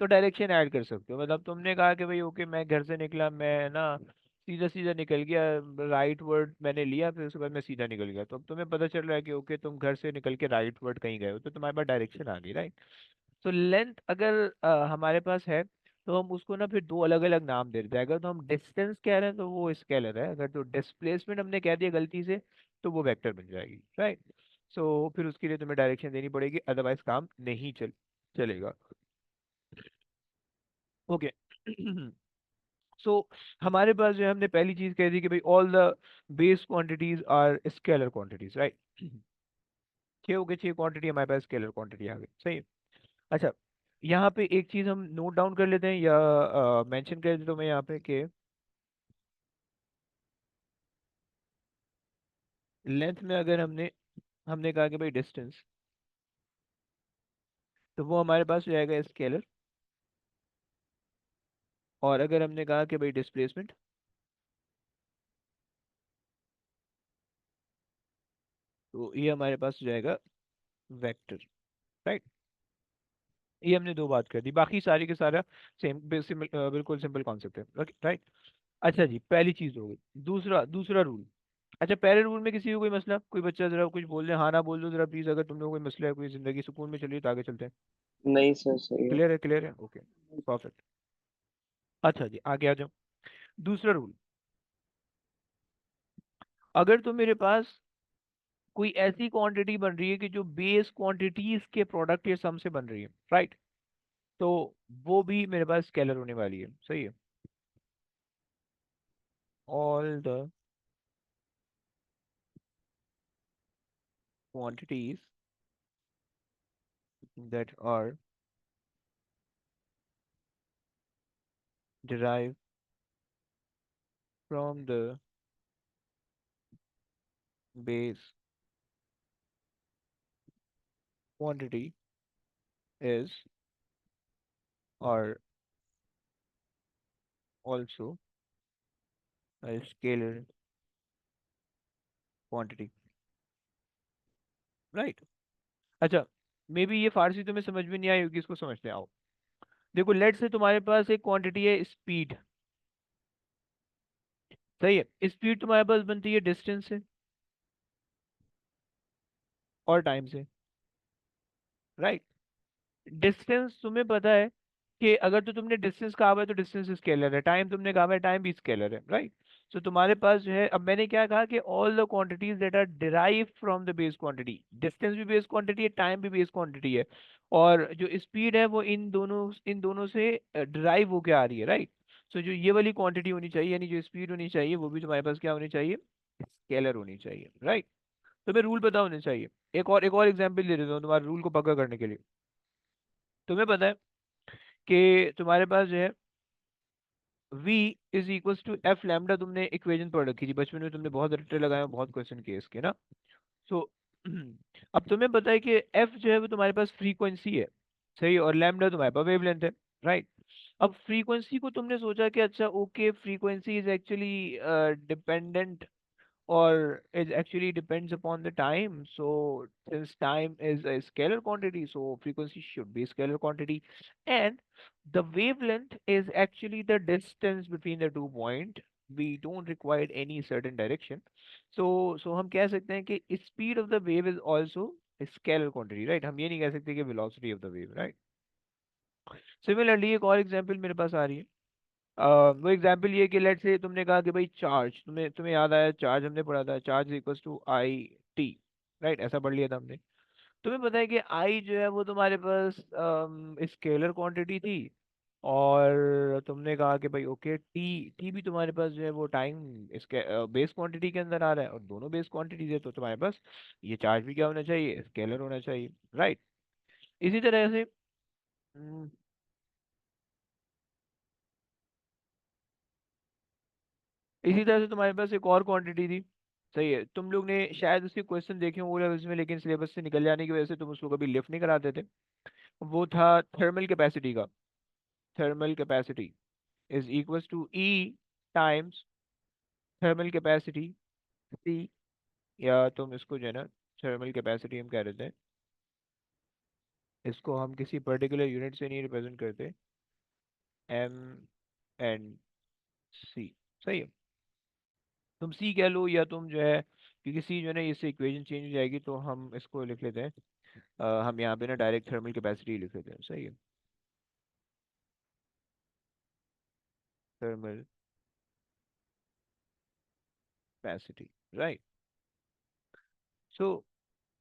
तो डायरेक्शन ऐड कर सकते हो। मतलब तुमने कहा कि भाई ओके मैं घर से निकला, मैं ना सीधा सीधा निकल गया, राइट वर्ड मैंने लिया, फिर उसके बाद मैं सीधा निकल गया, तो अब तुम्हें पता चल रहा है कि ओके तुम घर से निकल के राइट वर्ड कहीं गए हो, तो तुम्हारे पास डायरेक्शन आ गई, राइट। तो लेंथ अगर हमारे पास है, तो हम उसको ना फिर दो अलग अलग नाम दे देते हैं। अगर तो हम डिस्टेंस कह रहे हैं तो वो स्केलर है, अगर तो डिस्प्लेसमेंट हमने कह दिया गलती से तो वो वेक्टर बन जाएगी, राइट। सो फिर उसके लिए तुम्हें डायरेक्शन देनी पड़ेगी, अदरवाइज काम नहीं चलेगा, ओके। सो हमारे पास जो है, हमने पहली चीज कह दी कि भाई all the base quantities are scalar quantities, right. छह हो गए, छह क्वांटिटी हमारे पास स्केलर क्वांटिटी आ गई, सही है। अच्छा, यहाँ पे एक चीज हम नोट डाउन कर लेते हैं या मेंशन कर देता हूँ मैं यहाँ पे कि लेंथ में अगर हमने हमने कहा कि भाई डिस्टेंस, तो वो हमारे पास हो जाएगा स्केलर। और अगर हमने कहा कि भाई डिस्प्लेसमेंट, तो ये हमारे पास हो जाएगा वेक्टर, राइट। ये हमने दो बात कर दी, बाकी सारी के सारा सेम बिल्कुल सिंपल कॉन्सेप्ट है, राइट। अच्छा जी, पहली चीज हो गई। दूसरा दूसरा रूल, अच्छा, पहले रूल में किसी को कोई मसला, कोई बच्चा जरा कुछ बोल दे, हाँ ना बोल दो जरा प्लीज, अगर तुम लोग कोई मसला है, कोई जिंदगी सुकून में चलिए तो आगे चलते हैं। नहीं सर, सही है। क्लियर है, ओके, परफेक्ट। अच्छा जी, आगे आ जाओ। दूसरा रूल, अगर तो मेरे पास कोई ऐसी क्वांटिटी बन रही है कि जो बेस क्वांटिटीज के प्रोडक्ट या सम से बन रही है, राइट, तो वो भी मेरे पास स्केलर होने वाली है, सही है। All the quantities that are derived from the base quantity is are also a scalar quantity, right? अच्छा, मे बी ये फारसी तुम्हें समझ में नहीं आई होगी, इसको समझते हैं, आओ। देखो, लेट से तुम्हारे पास एक क्वांटिटी है स्पीड, सही है। स्पीड तुम्हारे पास बनती है डिस्टेंस से और टाइम से, राइट। डिस्टेंस तुम्हें पता है कि अगर तो तुमने डिस्टेंस कहा हुआ है तो डिस्टेंस स्केलर है, टाइम तुमने कहा हुआ है टाइम भी स्केलर है, राइट। सो तुम्हारे पास जो है, अब मैंने क्या कहा कि all the quantities that are derive from the base quantity, distance भी बेस क्वांटिटी है, टाइम भी बेस क्वांटिटी है, और जो स्पीड है वो इन दोनों से डिराइव होके आ रही है, राइट। सो जो ये वाली क्वांटिटी होनी चाहिए, यानी जो स्पीड होनी चाहिए, वो भी तुम्हारे पास क्या होनी चाहिए, स्केलर होनी चाहिए, राइट। तो मैं रूल पता होने चाहिए। एक और एग्जाम्पल दे देता हूँ तुम्हारे रूल को पक्का करने के लिए। तुम्हें पता है कि तुम्हारे पास जो है v is equals to F lambda, तुमने इक्वेशन पढ़ रखी थी बचपन में, तुमने बहुत रट्टे लगाए हैं, बहुत क्वेश्चन किए इसके ना। सो अब तुम्हें पता है कि f जो है वो तुम्हारे पास फ्रीक्वेंसी है, सही, और लैम्डा तुम्हारे पास वेवलेंथ है, राइट। अब फ्रीक्वेंसी को तुमने सोचा कि अच्छा okay, frequency is actually dependent or it actually depends upon the time. So since time is a scalar quantity, so frequency should be a scalar quantity. And the wavelength is actually the distance between the 2 points. We don't require any certain direction. So हम कह सकते हैं कि speed of the wave is also a scalar quantity, right? हम ये नहीं कह सकते कि velocity of the wave, right? Similarly, एक और example मेरे पास आ रही है। वो एग्जाम्पल ये कि लेट से तुमने कहा कि भाई चार्ज, तुम्हें तुम्हें याद आया, चार्ज हमने पढ़ा था, charge equals to I T, right, ऐसा पढ़ लिया था हमने। तुम्हें पता है कि आई जो है वो तुम्हारे पास स्केलर क्वांटिटी थी, और तुमने कहा कि भाई ओके, टी टी भी तुम्हारे पास जो है वो टाइम इसके बेस क्वांटिटी के अंदर आ रहा है, और दोनों बेस क्वांटिटीज है, तो तुम्हारे पास ये चार्ज भी क्या होना चाहिए, स्केलर होना चाहिए, राइट। इसी तरह से इसी तरह से तुम्हारे पास एक और क्वांटिटी थी, सही है। तुम लोग ने शायद उसके क्वेश्चन देखे हों ओ लेवल्स में, लेकिन सिलेबस से निकल जाने की वजह से तुम उसको कभी लिफ्ट नहीं कराते थे। वो था थर्मल कैपेसिटी का। Thermal capacity is equals to E times thermal capacity C, या तुम इसको जो है ना, थर्मल कैपेसिटी हम कह रहे थे, इसको हम किसी पर्टिकुलर यूनिट से नहीं रिप्रेजेंट करते, एम एन सी, सही है। तुम सी कह लो, या तुम जो है, क्योंकि सी जो है ना, इससे इक्वेशन चेंज हो जाएगी, तो हम इसको लिख लेते हैं, हम यहाँ पे ना डायरेक्ट थर्मल कैपेसिटी लिख लेते हैं, सही है। Thermal capacity, right. सो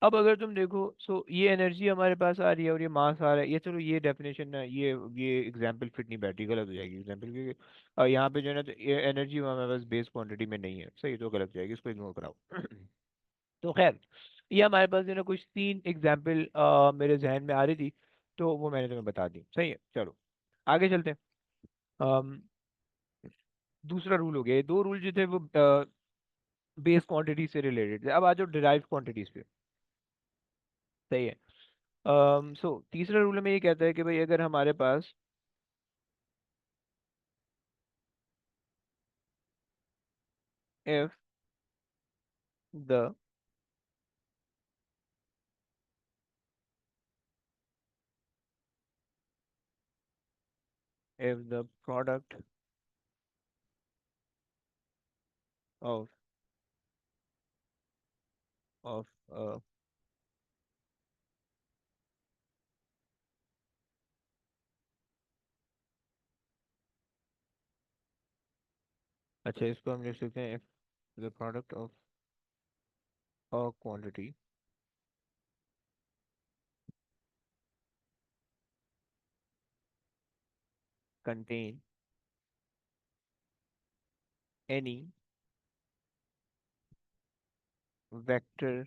अब अगर तुम देखो, सो ये एनर्जी हमारे पास आ रही है और ये मास आ रहा है, ये चलो ये डेफिनेशन ना, ये एग्जांपल फिट नहीं बैठी, गलत हो जाएगी एग्जांपल, क्योंकि यहाँ पे जो है ना, तो ये एनर्जी हमारे पास बेस क्वांटिटी में नहीं है, सही, तो गलत हो जाएगी, इसको इग्नोर कराओ। तो खैर, ये हमारे पास जो है ना कुछ 3 एग्जाम्पल मेरे जहन में आ रही थी, तो वो मैंने तुम्हें बता दी, सही है। चलो आगे चलते हैं। अम, दूसरा रूल हो गया, ये दो रूल जो थे वो बेस क्वांटिटी से रिलेटेड थे। अब आ जाओ डिराइव क्वांटिटीज पे, सही है। सो तीसरा रूल में ये कहता है कि भाई अगर हमारे पास if the if the product of of अच्छा, इसको हम लिख सकते हैं the product of a quantity contain any vector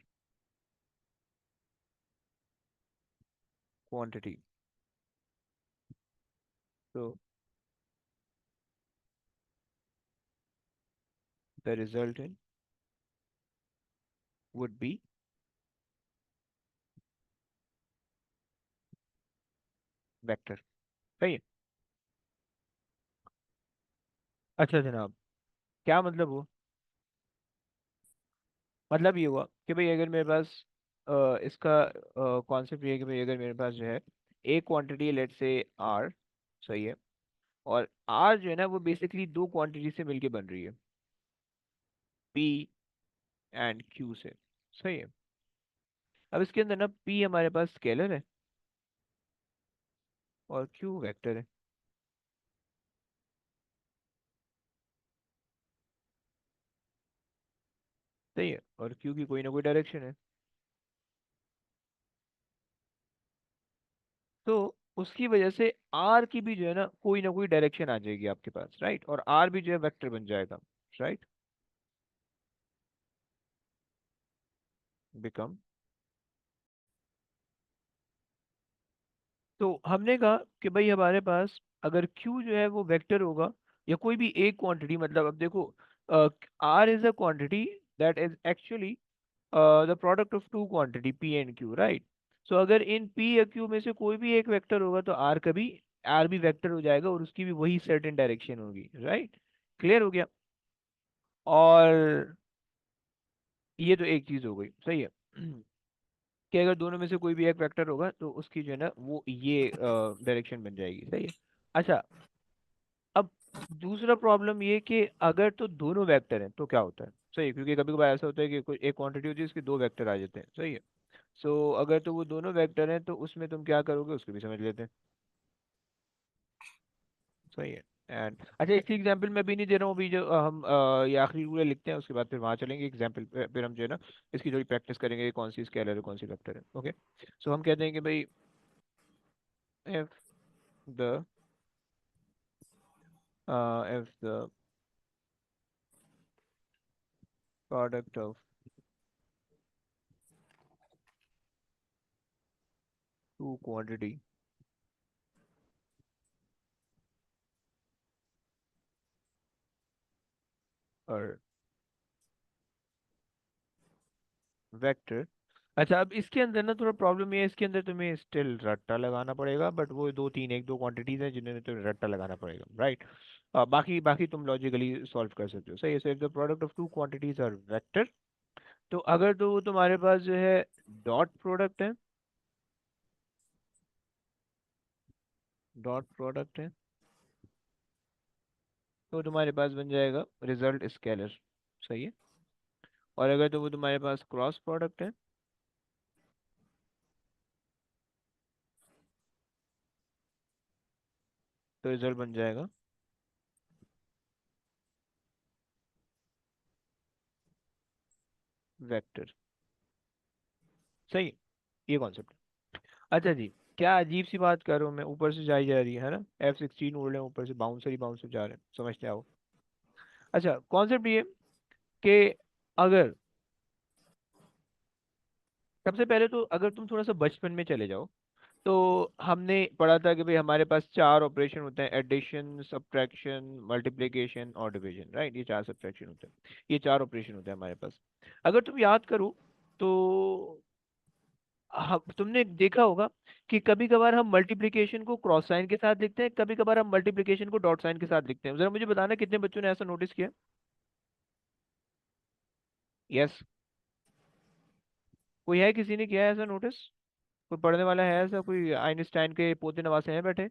quantity. So the resultant would be vector. सही है। अच्छा जनाब, क्या मतलब हुआ? मतलब ये हुआ कि भाई अगर मेरे पास इसका कॉन्सेप्ट ये है कि भाई अगर मेरे पास जो है एक क्वांटिटी लेट से आर, सही है, और आर जो है ना वो बेसिकली दो क्वांटिटी से मिलके बन रही है, पी एंड क्यू से, सही है। अब इसके अंदर ना पी हमारे पास स्केलर है और क्यू वेक्टर है, सही है, और क्यू की कोई ना कोई डायरेक्शन है। तो उसकी वजह से आर की भी जो है ना कोई ना कोई डायरेक्शन आ जाएगी आपके पास, राइट, और आर भी जो है वेक्टर बन जाएगा, राइट, बिकम। तो हमने कहा कि भाई हमारे पास अगर Q जो है वो वेक्टर होगा या कोई भी एक क्वांटिटी, मतलब अब देखो R is a quantity that is actually the product of two quantity P and Q, right. So अगर इन P या Q में से कोई भी एक वेक्टर होगा तो R भी वेक्टर हो जाएगा और उसकी भी वही सर्टेन डायरेक्शन होगी, राइट। क्लियर हो गया? और ये तो एक चीज हो गई, सही है। कि अगर दोनों में से कोई भी एक वेक्टर होगा तो उसकी जो है ना वो ये डायरेक्शन बन जाएगी, सही है। अच्छा, अब दूसरा प्रॉब्लम ये कि अगर तो दोनों वेक्टर हैं तो क्या होता है, सही है, क्योंकि कभी कभार ऐसा होता है कि कोई एक क्वांटिटी होती है उसके दो वेक्टर आ जाते हैं, सही है। सो अगर तो वो दोनों वेक्टर हैं तो उसमें तुम क्या करोगे उसको भी समझ लेते हैं, सही है। एंड अच्छा, इसकी एग्जांपल मैं भी नहीं दे रहा हूँ अभी, जो हम ये आखिरी रूल लिखते हैं उसके बाद फिर वहां चलेंगे एग्जांपल पे, फिर हम जो है ना इसकी थोड़ी प्रैक्टिस करेंगे कि कौन सी स्केलर है कौन सी वेक्टर है, ओके। सो हम कहते हैं कि भाई if the if the product of two quantity or vector। अच्छा, अब इसके अंदर ना थोड़ा प्रॉब्लम ये है, इसके अंदर तुम्हें स्टिल रट्टा लगाना पड़ेगा, बट वो एक दो क्वांटिटीज हैं जिन्हें तुम्हें रट्टा लगाना पड़ेगा, राइट। बाकी बाकी तुम लॉजिकली सॉल्व कर सकते हो, सही है। So if the product of two quantities are vector, तो अगर तो वो तुम्हारे पास जो है डॉट प्रोडक्ट है, डॉट प्रोडक्ट है, तो तुम्हारे पास बन जाएगा रिजल्ट स्केलर, सही है। और अगर तो वो तुम्हारे पास क्रॉस प्रोडक्ट है तो रिजल्ट बन जाएगा वेक्टर, सही है। ये कॉन्सेप्ट। अच्छा जी, क्या अजीब सी बात कर रहा हूँ मैं, ऊपर से जाई जा रही है ना, F16 उड़ रहे हैं ऊपर से, बाउंसर ही बाउंसर जा रहे हैं, समझते आओ। अच्छा, कॉन्सेप्ट ये कि अगर सबसे पहले तो अगर तुम थोड़ा सा बचपन में चले जाओ तो हमने पढ़ा था कि भाई हमारे पास चार ऑपरेशन होते हैं, एडिशन, सब्ट्रैक्शन, मल्टीप्लिकेशन और डिवीजन, राइट। ये चार सब्ट्रैक्शन होते हैं, ये चार ऑपरेशन होते हैं हमारे पास। अगर तुम याद करो तो हम तुमने देखा होगा कि कभी कभार हम मल्टीप्लिकेशन को क्रॉस साइन के साथ लिखते हैं, कभी कभार हम मल्टीप्लिकेशन को डॉट साइन के साथ लिखते हैं। जरा मुझे बताना कितने बच्चों ने ऐसा नोटिस किया? यस, कोई है, किसी ने किया है ऐसा नोटिस? कोई पढ़ने वाला है ऐसा, कोई आइंस्टाइन के पोते नवासे हैं बैठे?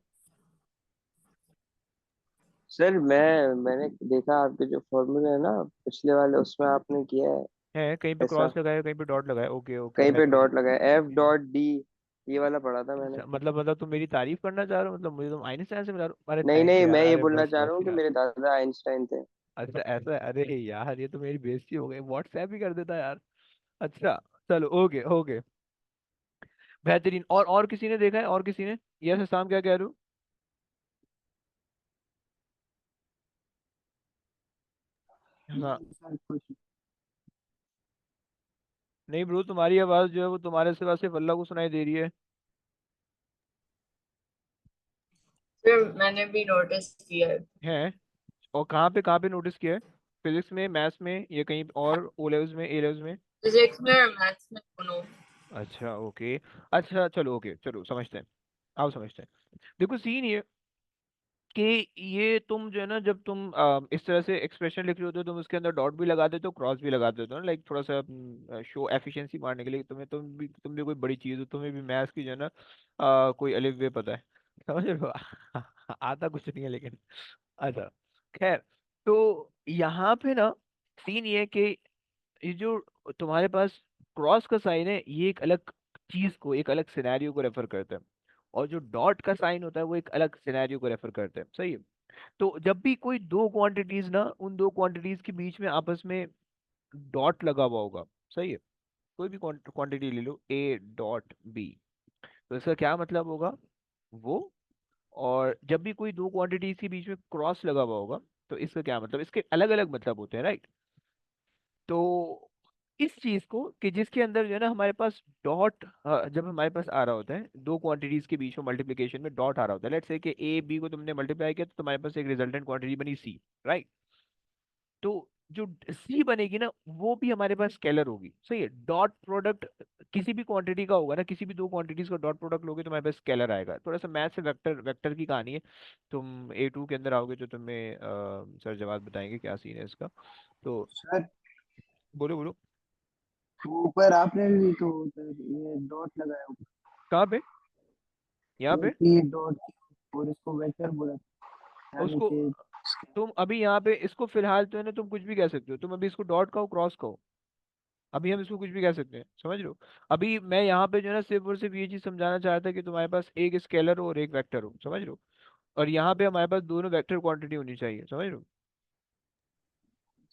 सर मैंने देखा आपके जो फॉर्मूले है ना पिछले वाले उसमें आपने किया है। है कहीं पे ऐसा, क्रॉस लगाया कहीं पे डॉट लगाया, ओके ओके कहीं मैं पे समझ डॉट लगा है, एफ गया। डॉट डी, ये वाला पढ़ा था मैंने। अच्छा मतलब तुम मेरी तारीफ करना चाह रहे हो, मतलब मुझे तुम आइंस्टाइन से मिला रहे हो? अरे नहीं थैंक नहीं, यू यार, मैं ये अरे बोलना बस चाह रहा बस हूँ कि यार। मेरे दादा आइंस्टाइन थे। अच्छा ऐसा है, अरे यार ये तो मेरी बेइज्जती हो गई, व्हाट्सएप ही कर देता यार। अच्छा चलो ओके ओके, बेहतरीन। और किसी ने देखा है, और किसी ने? यस शाम क्या कह रहे हो? हाँ। नहीं सर कुछ। नहीं ब्रो, तुम्हारी आवाज जो है वो तुम्हारे सिवा सिर्फ अल्लाह को सुनाई दे रही है। फिर मैंने भी नोटिस किया है। हैं? और कहाँ पे नोटिस किया है? फिजिक्स में, मैथ्स में, या कहीं और ओ लेवल्स में, ए लेवल्स में? फिजिक्स में और मैथ्स में दोनों। अच्छा ओके। अच्छा चलो ओके, चलो समझते हैं, आओ समझते हैं। देखो सीन ये कि ये तुम जो है ना, जब तुम इस तरह से एक्सप्रेशन लिख रहे होते हो, तुम उसके अंदर डॉट भी लगा देते हो, क्रॉस भी लगा देते हो ना, लाइक थोड़ा सा शो एफिशिएंसी मारने के लिए। तुम भी कोई बड़ी चीज हो, तुम्हें भी मैथ्स की जो है ना कोई अलिफ बे पता है। समझ रहे हो? आता कुछ नहीं है लेकिन। अच्छा खैर, तो यहाँ पे ना सीन ये है कि ये जो तुम्हारे पास क्रॉस का साइन है, ये एक अलग चीज को, एक अलग सिनेरियो को रेफर करता है। और जो डॉट का साइन होता है वो एक अलग सिनेरियो को रेफर करता है, सही है। तो जब भी कोई दो क्वांटिटीज ना, उन दो क्वांटिटीज के बीच में आपस में डॉट लगा हुआ होगा, सही है, कोई भी क्वांटिटी ले लो, ए डॉट बी, तो इसका क्या मतलब होगा वो। और जब भी कोई दो क्वांटिटीज के बीच में क्रॉस लगा हुआ होगा, तो इसका क्या मतलब, इसके अलग अलग मतलब होते हैं, राइट। तो इस चीज को कि जिसके अंदर जो है ना हमारे पास डॉट, जब हमारे पास आ रहा होता है दो क्वांटिटीज के बीच में मल्टीप्लिकेशन में डॉट आ रहा होता है, लेट्स से कि ए बी को तुमने मल्टीप्लाई किया तो तुम्हारे पास एक रिजल्टेंट क्वांटिटी बनी सी, राइट। तो जो सी बनेगी ना वो भी हमारे पास स्केलर होगी, सही है। डॉट प्रोडक्ट किसी भी क्वांटिटी का होगा ना, किसी भी दो क्वांटिटीज का डॉट प्रोडक्ट लोगे तो हमारे पास स्केलर आएगा। थोड़ा सा मैथ से वेक्टर वेक्टर की कहानी है, तुम A2 के अंदर आओगे तो तुम्हें सर जवाब बताएंगे क्या सीन है इसका। तो सर बोलो बोलो। वो ऊपर आपने भी तो सर ये डॉट लगाया ऊपर, कहाँ पे? यहाँ ये पे? पी डॉट, और इसको वेक्टर बोला था उसको नीचे। तुम अभी यहाँ पे इसको फिलहाल तो है ना, तुम कुछ भी कह सकते हो, तुम अभी इसको डॉट कहो क्रॉस कहो, अभी हम इसको कुछ भी कह सकते हैं, समझ लो। अभी मैं यहाँ पे जो है ना सिर्फ और सिर्फ ये चीज समझाना चाहता कि तुम्हारे पास एक स्केलर हो और एक वेक्टर हो, समझ लो। और यहाँ पे हमारे पास दोनों वेक्टर क्वांटिटी होनी चाहिए, समझ लो।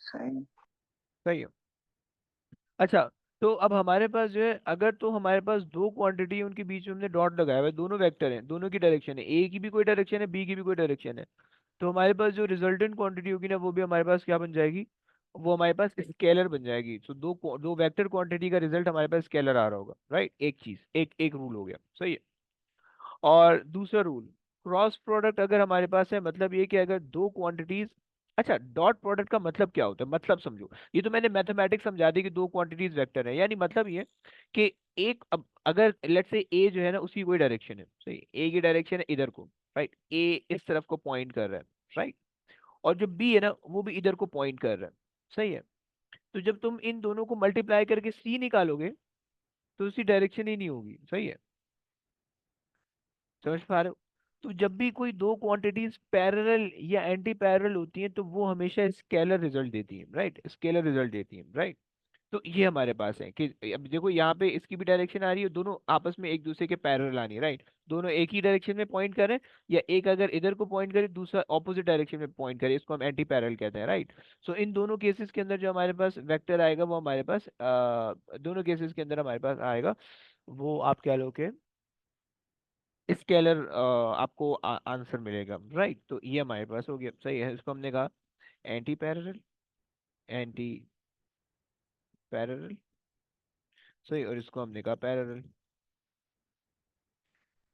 सही। सही है। अच्छा, तो अब हमारे पास जो है, अगर तो हमारे पास दो क्वांटिटी है, उनके बीच में हमने डॉट लगाया हुआ है, दोनों वेक्टर हैं, दोनों की डायरेक्शन है, ए की भी कोई डायरेक्शन है, बी की भी कोई डायरेक्शन है, तो हमारे पास जो रिजल्टेंट क्वांटिटी होगी ना वो भी हमारे पास क्या बन जाएगी, वो हमारे पास स्केलर बन जाएगी। तो दो वेक्टर क्वांटिटी का रिजल्ट हमारे पास स्केलर आ रहा होगा, राइट। एक चीज, एक एक रूल हो गया, सही है। और दूसरा रूल, क्रॉस प्रोडक्ट अगर हमारे पास है, मतलब ये कि अगर दो क्वांटिटीज, अच्छा डॉट प्रोडक्ट का मतलब क्या होता है, मतलब समझो। ये तो मैंने मैथमेटिक्स समझा दी कि दो क्वांटिटीज वेक्टर है, यानी मतलब ये कि एक, अब अगर लेट्स से ए जो है ना उसकी कोई डायरेक्शन है, सही, ए की डायरेक्शन है इधर को, राइट, ए इस तरफ को पॉइंट कर रहा है, राइट। और जो बी है ना वो भी इधर को पॉइंट कर रहा है, सही है। तो जब तुम इन दोनों को मल्टीप्लाई करके सी निकालोगे तो उसकी डायरेक्शन ही नहीं होगी, सही है। समझ पा रहे हो? तो जब भी कोई दो क्वांटिटीज पैरेलल या एंटी पैरेलल होती हैं तो वो हमेशा स्केलर रिजल्ट देती है, राइट, स्केलर रिजल्ट देती है, राइट। तो ये हमारे पास है कि अब देखो यहाँ पे इसकी भी डायरेक्शन आ रही है, दोनों आपस में एक दूसरे के पैरेलल आनी है, राइट। दोनों एक ही डायरेक्शन में पॉइंट करें, या एक अगर इधर को पॉइंट करे दूसरा ऑपोजिट डायरेक्शन में पॉइंट करे, इसको हम एंटी पैरेलल कहते हैं, राइट। सो इन दोनों केसेस के अंदर जो हमारे पास वेक्टर आएगा वो हमारे पास दोनों केसेस के अंदर हमारे पास आएगा, वो आप कह लो कि स्केलर आपको आंसर मिलेगा, राइट। तो ये हमारे पास हो गया, सही है। इसको हमने कहा एंटी पैरेलल, एंटी पैरेलल, सही, और इसको हमने कहा पैरेलल,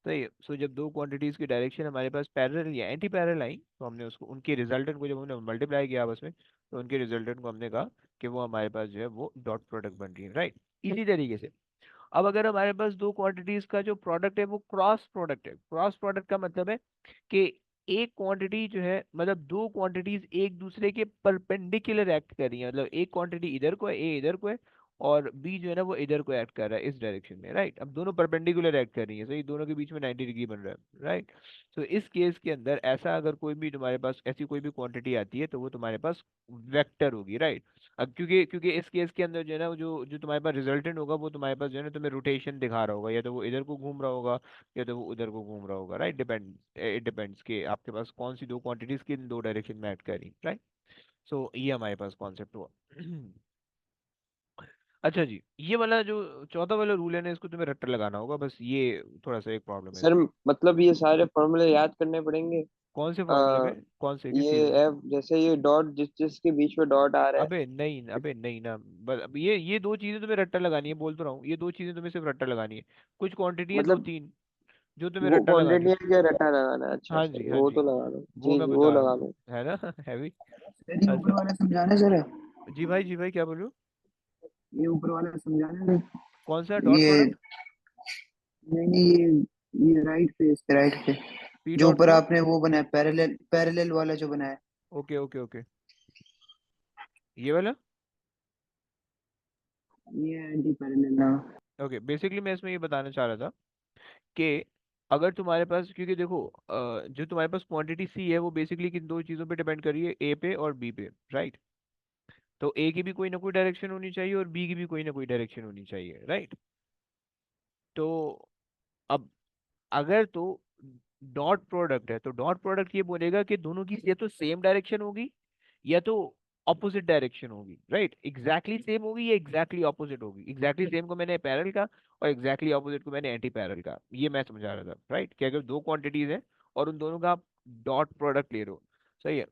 सही है। सो जब दो क्वांटिटीज की डायरेक्शन हमारे पास पैरेलल या एंटी पैरेलल आई तो हमने उसको, उनके रिजल्टेंट को जब हमने मल्टीप्लाई किया आपस में, तो उनके रिजल्टेंट को हमने कहा कि वो हमारे पास जो है वो डॉट प्रोडक्ट बन रही है, राइट। इसी तरीके से अब अगर हमारे पास दो क्वांटिटीज का जो प्रोडक्ट है वो क्रॉस प्रोडक्ट है, क्रॉस प्रोडक्ट का मतलब है कि एक क्वांटिटी जो है, मतलब दो क्वांटिटीज एक दूसरे के परपेंडिकुलर एक्ट कर रही है, मतलब एक क्वांटिटी इधर को है, ए इधर को है, और बी जो है ना वो इधर को एक्ट कर रहा है इस डायरेक्शन में, राइट। अब दोनों परपेंडिकुलर एक्ट कर रही है, सही, दोनों के बीच में 90 डिग्री बन रहा है, राइट। तो इस केस के अंदर ऐसा अगर कोई भी तुम्हारे पास ऐसी कोई भी क्वांटिटी आती है तो वो तुम्हारे पास वेक्टर होगी, राइट। अब क्योंकि क्योंकि इस केस के अंदर जो है ना, वो जो जो तुम्हारे पास रिजल्टेंट होगा वो तुम्हारे पास जो है ना तुम्हें रोटेशन दिखा रहा होगा, या तो वो इधर को घूम रहा होगा या तो वो उधर को घूम रहा होगा, राइट। इट डिपेंड्स कि आपके पास कौन सी दो क्वांटिटीज किन दो डायरेक्शन में ऐड करी, राइट। सो ये हमारे पास कॉन्सेप्ट हुआ। अच्छा जी, ये वाला जो चौथा वाला रूल है ना, इसको तुम्हें रट्टा लगाना होगा, बस ये थोड़ा सा एक प्रॉब्लम है सर इसमें। मतलब ये सारे फॉर्मूले याद करने पड़ेंगे। कौन से फॉर्मूले आ, के, कौन से, किस चीज़ ये में? एफ जैसे ये डॉट जिसके बीच में डॉट आ रहा है। अबे नहीं ना, बस अब ये दो चीजें तुम्हें रट्टा लगानी है, बोल तो रहा हूँ, ये दो चीजें तुम्हें सिर्फ रट्टा लगानी है। कुछ क्वांटिटी है दो मतलब तीन जो तुम्हें वो रट्टा लगानी क्वांटिटी है। है क्या रटा लगाना है? अच्छा हाँ सर जी हाँ वो जी, तो लगा लो, वो जी मैं जी वो बता रहा लगा हूँ, लो। है ना हैवी। सर ये ऊपर अच्छा, वाला समझाना सर। जी भाई क्या बोलूँ? ये ऊपर वाला समझाना सर। कौन सा डॉट ये प्रोडक्ट? नहीं नहीं, ये राइट पे, इसके राइट पे, पी जो डॉट ऊपर क्यों? आपने वो बनाया, पैरेलल पैरेलल वाला जो बनाया। ओके, ये वाला। ये एंटी पैरेलल ना। ओके, बेसिकली मैं इसमें ये बताना चाह रहा था कि अगर तुम्हारे पास, क्योंकि देखो जो तुम्हारे पास क्वांटिटी सी है वो बेसिकली किन दो चीज़ों पे डिपेंड कर रही है, ए पे और बी पे, राइट। तो ए की भी कोई ना कोई डायरेक्शन होनी चाहिए और बी की भी कोई ना कोई डायरेक्शन होनी चाहिए, राइट। तो अब अगर तो डॉट प्रोडक्ट है तो डॉट प्रोडक्ट ये बोलेगा कि दोनों की या तो सेम डायरेक्शन होगी या तो ऑपोजिट डायरेक्शन होगी, राइट। एग्जैक्टली सेम होगी या एग्जैक्टली ऑपोजिट होगी। एग्जैक्टली सेम को मैंने पैरेलल का और एग्जैक्टली ऑपोजिट को मैंने एंटी पैरेलल का, ये मैं समझा रहा था, राइट। कि अगर दो क्वांटिटीज हैं और उन दोनों का आप डॉट प्रोडक्ट ले रहे हो, सही है।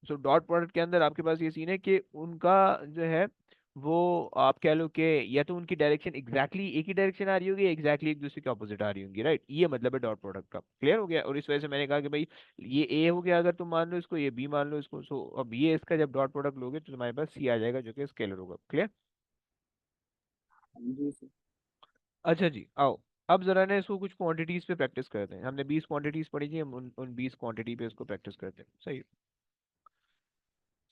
सो डॉट प्रोडक्ट के अंदर आपके पास ये सीन है कि उनका जो है वो, आप कह लो कि या तो उनकी डायरेक्शन एग्जैक्टली एक ही डायरेक्शन आ रही होगी या एग्जैक्टली एक दूसरे के ऑपोजिट आ रही होंगी, राइट। ये मतलब है डॉट प्रोडक्ट का, क्लियर हो गया। और इस वजह से मैंने कहा कि भाई ये ए हो गया अगर तुम मान लो इसको, ये बी मान लो इसको, सो अब ये इसका जब डॉट प्रोडक्ट लोगे तो तुम्हारे पास सी आ जाएगा जो कि स्केलर होगा, क्लियर। जी सर। अच्छा जी, आओ अब जरा ना इसको कुछ क्वांटिटीज पे प्रैक्टिस करते हैं। हमने 20 क्वांटिटीज पढ़ी थी, हम उन 20 क्वांटिटी पे इसको प्रैक्टिस करते हैं, सही है।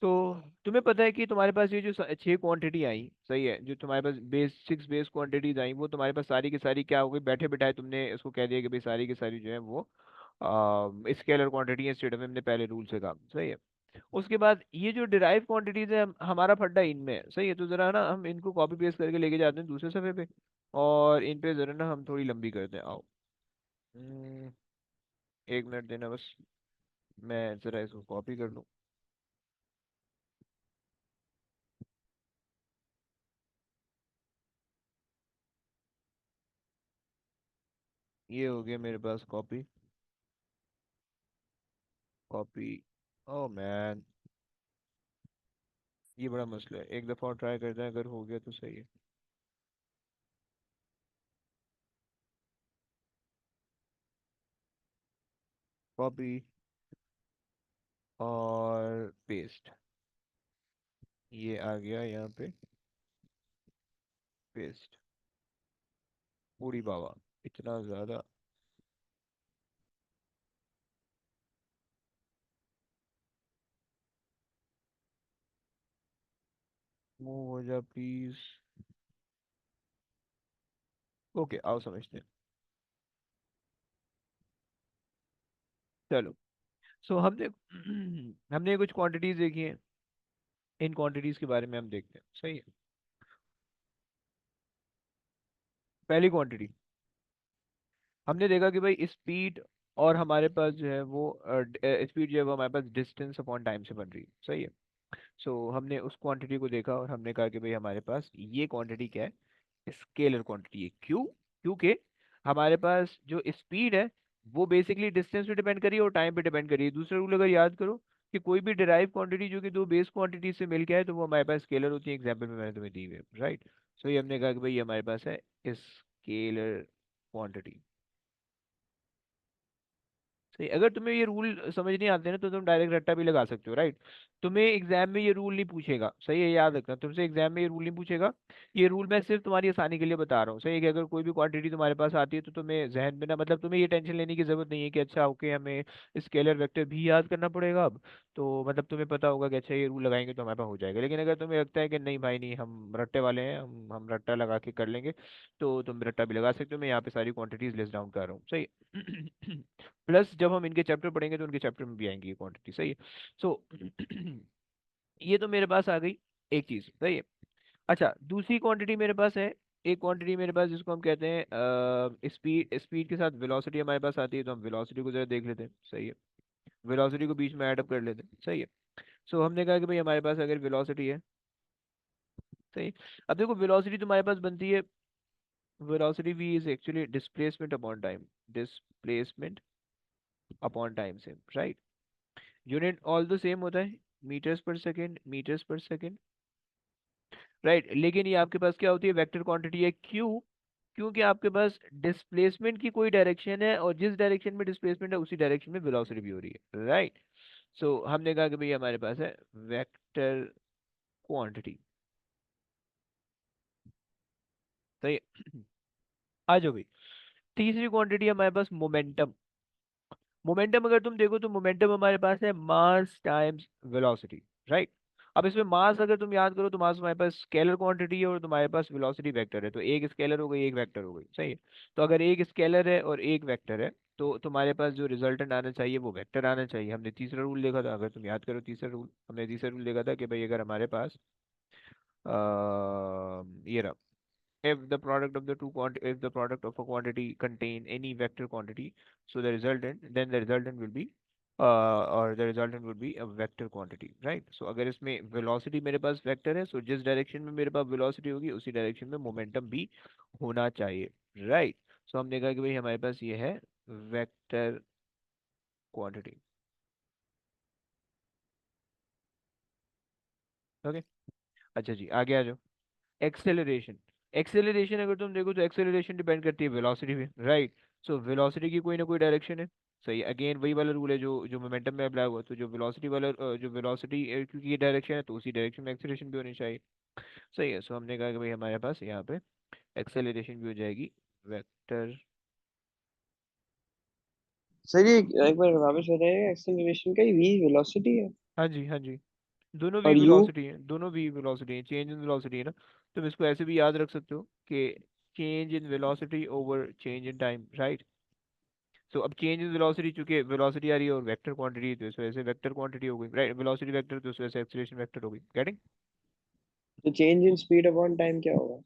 तो तुम्हें पता है कि तुम्हारे पास ये जो छह क्वांटिटी आई, सही है, जो तुम्हारे पास सिक्स बेस क्वांटिटीज आई, वो तुम्हारे पास सारी की सारी क्या हो गई, बैठे बिठाए तुमने इसको कह दिया कि भाई सारी की सारी जो है वो स्केलर क्वांटिटी है, स्टेट में हमने पहले रूल से कहा, सही है। उसके बाद ये जो डिराइव क्वांटिटीज है, हमारा फड्डा इनमें है, सही है। तो जरा ना हम इनको कॉपी पेस्ट करके लेके जाते हैं दूसरे सफे पे, और इन पे जरा ना हम थोड़ी लंबी करते हैं, आओ। हम्म, एक मिनट देना बस, मैं जरा इसको कॉपी कर लूँ। ये हो गया मेरे पास कॉपी, कॉपी। ओ मैन, ये बड़ा मसला है, एक दफ़ा और ट्राई करते हैं, अगर हो गया तो सही है। कॉपी और पेस्ट, ये आ गया यहाँ पे, पेस्ट। पूरी बाबा, इतना ज़्यादा। मूव हो जा प्लीज। ओके, आओ समझते हैं, चलो। सो हमने हमने कुछ क्वांटिटीज देखी हैं, इन क्वांटिटीज के बारे में हम देखते हैं, सही है। पहली क्वांटिटी हमने देखा कि भाई स्पीड, और हमारे पास जो है वो स्पीड जो है वो हमारे पास डिस्टेंस अपॉन टाइम से बन रही है, सही है। सो हमने उस क्वांटिटी को देखा और हमने कहा कि भाई हमारे पास ये क्वांटिटी क्या है, स्केलर क्वांटिटी है। क्यों? क्योंकि हमारे पास जो स्पीड है वो बेसिकली डिस्टेंस पे डिपेंड करी है और टाइम पे डिपेंड करी है। दूसरा रूल अगर याद करो कि कोई भी डिराइव क्वांटिटी जो कि दो बेस क्वांटिटी से मिल के है तो वो हमारे पास स्केलर होती है, एग्जाम्पल में मैंने तुम्हें दी हुई है, राइट। सो ये हमने कहा कि भाई ये हमारे पास है स्केलर क्वांटिटी, सही, अगर तुम्हें ये रूल समझ नहीं आते ना तो तुम डायरेक्ट रट्टा भी लगा सकते हो, राइट। तुम्हें एग्जाम में ये रूल नहीं पूछेगा, सही है, याद रखना, तुमसे एग्जाम में ये रूल नहीं पूछेगा। ये रूल मैं सिर्फ तुम्हारी आसानी के लिए बता रहा हूँ, सही है, कि अगर कोई भी क्वांटिटी तुम्हारे पास आती है तो तुम्हें जहन में ना, मतलब तुम्हें ये टेंशन लेने की जरूरत नहीं है कि अच्छा ओके हमें स्केलर वेक्टर भी याद करना पड़ेगा अब। तो मतलब तुम्हें पता होगा कि अच्छा ये रूल लगाएंगे तो हमारे पास हो जाएगा। लेकिन अगर तुम्हें लगता है कि नहीं भाई नहीं, हम रट्टे वाले हैं, हम रट्टा लगा के कर लेंगे, तो तुम रट्टा भी लगा सकते हो। मैं यहाँ पे सारी क्वांटिटीज लिस्ट डाउन कर रहा हूँ, सही। प्लस जब हम इनके चैप्टर पढ़ेंगे तो उनके चैप्टर में भी आएंगी ये क्वांटिटी, सही है। सो ये तो मेरे पास आ गई एक चीज, सही है। अच्छा, दूसरी क्वांटिटी मेरे पास है, एक क्वांटिटी मेरे पास जिसको हम कहते हैं स्पीड। स्पीड के साथ वेलोसिटी हमारे पास आती है, तो हम वेलोसिटी को जरा देख लेते हैं, सही है। वेलोसिटी को बीच में ऐड अप कर लेते हैं, सही है। सो हमने कहा कि भाई हमारे पास अगर वेलोसिटी है, सही। अब देखो वेलोसिटी तुम्हारे पास बनती है, velocity v is actually displacement upon time, displacement upon time से, right. Unit all the same होता है, meters per second, meters per second, right. लेकिन ये आपके पास क्या होती है, वेक्टर क्वांटिटी है, क्यों? क्योंकि आपके पास डिस्प्लेसमेंट की कोई डायरेक्शन है, और जिस डायरेक्शन में डिस्प्लेसमेंट है उसी डायरेक्शन में वेलोसिटी भी हो रही है, राइट। सो हमने कहा कि भाई हमारे पास है वेक्टर क्वांटिटी, सही है। आ जाओ भाई, तीसरी क्वांटिटी हमारे पास मोमेंटम। मोमेंटम अगर तुम देखो तो मोमेंटम हमारे पास है मास टाइम्स वेलोसिटी, राइट। अब इसमें मास अगर तुम याद करो तो मास हमारे पास स्केलर क्वांटिटी है और तुम्हारे पास वेलोसिटी वेक्टर है, तो एक स्केलर हो गई एक वेक्टर हो गई, सही है। तो अगर एक स्केलर है और एक वेक्टर है तो तुम्हारे पास जो रिजल्टेंट आना चाहिए वो वेक्टर आना चाहिए। हमने तीसरा रूल देखा था, अगर तुम याद करो तीसरा रूल, हमने तीसरा रूल देखा था कि भाई अगर हमारे पास ये रहा, if the product of the if the product of a quantity contain any vector quantity, so the resultant, then the resultant will be or the resultant would be a vector quantity, right। so अगर इसमें velocity मेरे पास vector है, so जिस direction में मेरे पास velocity होगी उसी direction में momentum भी होना चाहिए, right। so हमने कहा कि भाई हमारे पास ये है vector quantity, ओके। अच्छा जी, आगे आ जाओ। एक्सेलरेशन, एक्सेलरेशन अगर तुम देखो तो एक्सेलरेशन डिपेंड करती है वेलोसिटी पे, राइट। सो वेलोसिटी की कोई ना कोई डायरेक्शन है, सही। अगेन वही वाला रूल है जो जो मोमेंटम में अप्लाई हुआ, तो जो वेलोसिटी वाला जो वेलोसिटी क्योंकि ये डायरेक्शन है तो उसी डायरेक्शन में एक्सेलरेशन भी होनी चाहिए, सही है। सो हमने कहा कि भाई हमारे पास यहाँ पे एक्सेलरेशन भी हो जाएगी वेक्टर। सर ये एक बार वापस बताइए, एक्सेलरेशन का v वेलोसिटी है हाँ जी, हाँ जी, दोनों भी और u। वेलोसिटी है, दोनों भी वेलोसिटी है, चेंज इन वेलोसिटी है ना। तुम इसको ऐसे भी याद रख सकते हो कि change in velocity over change in time, right. तो अब चेंज इन वेलोसिटी, चूंकि वेलोसिटी आ रही है और वेक्टर क्वांटिटी, तो इस वजह से वेक्टर क्वांटिटी हो गई, राइट। वेलोसिटी वेक्टर तो इस वजह से एक्सीलरेशन वेक्टर हो गई, गेटिंग। तो change in speed upon time क्या होगा?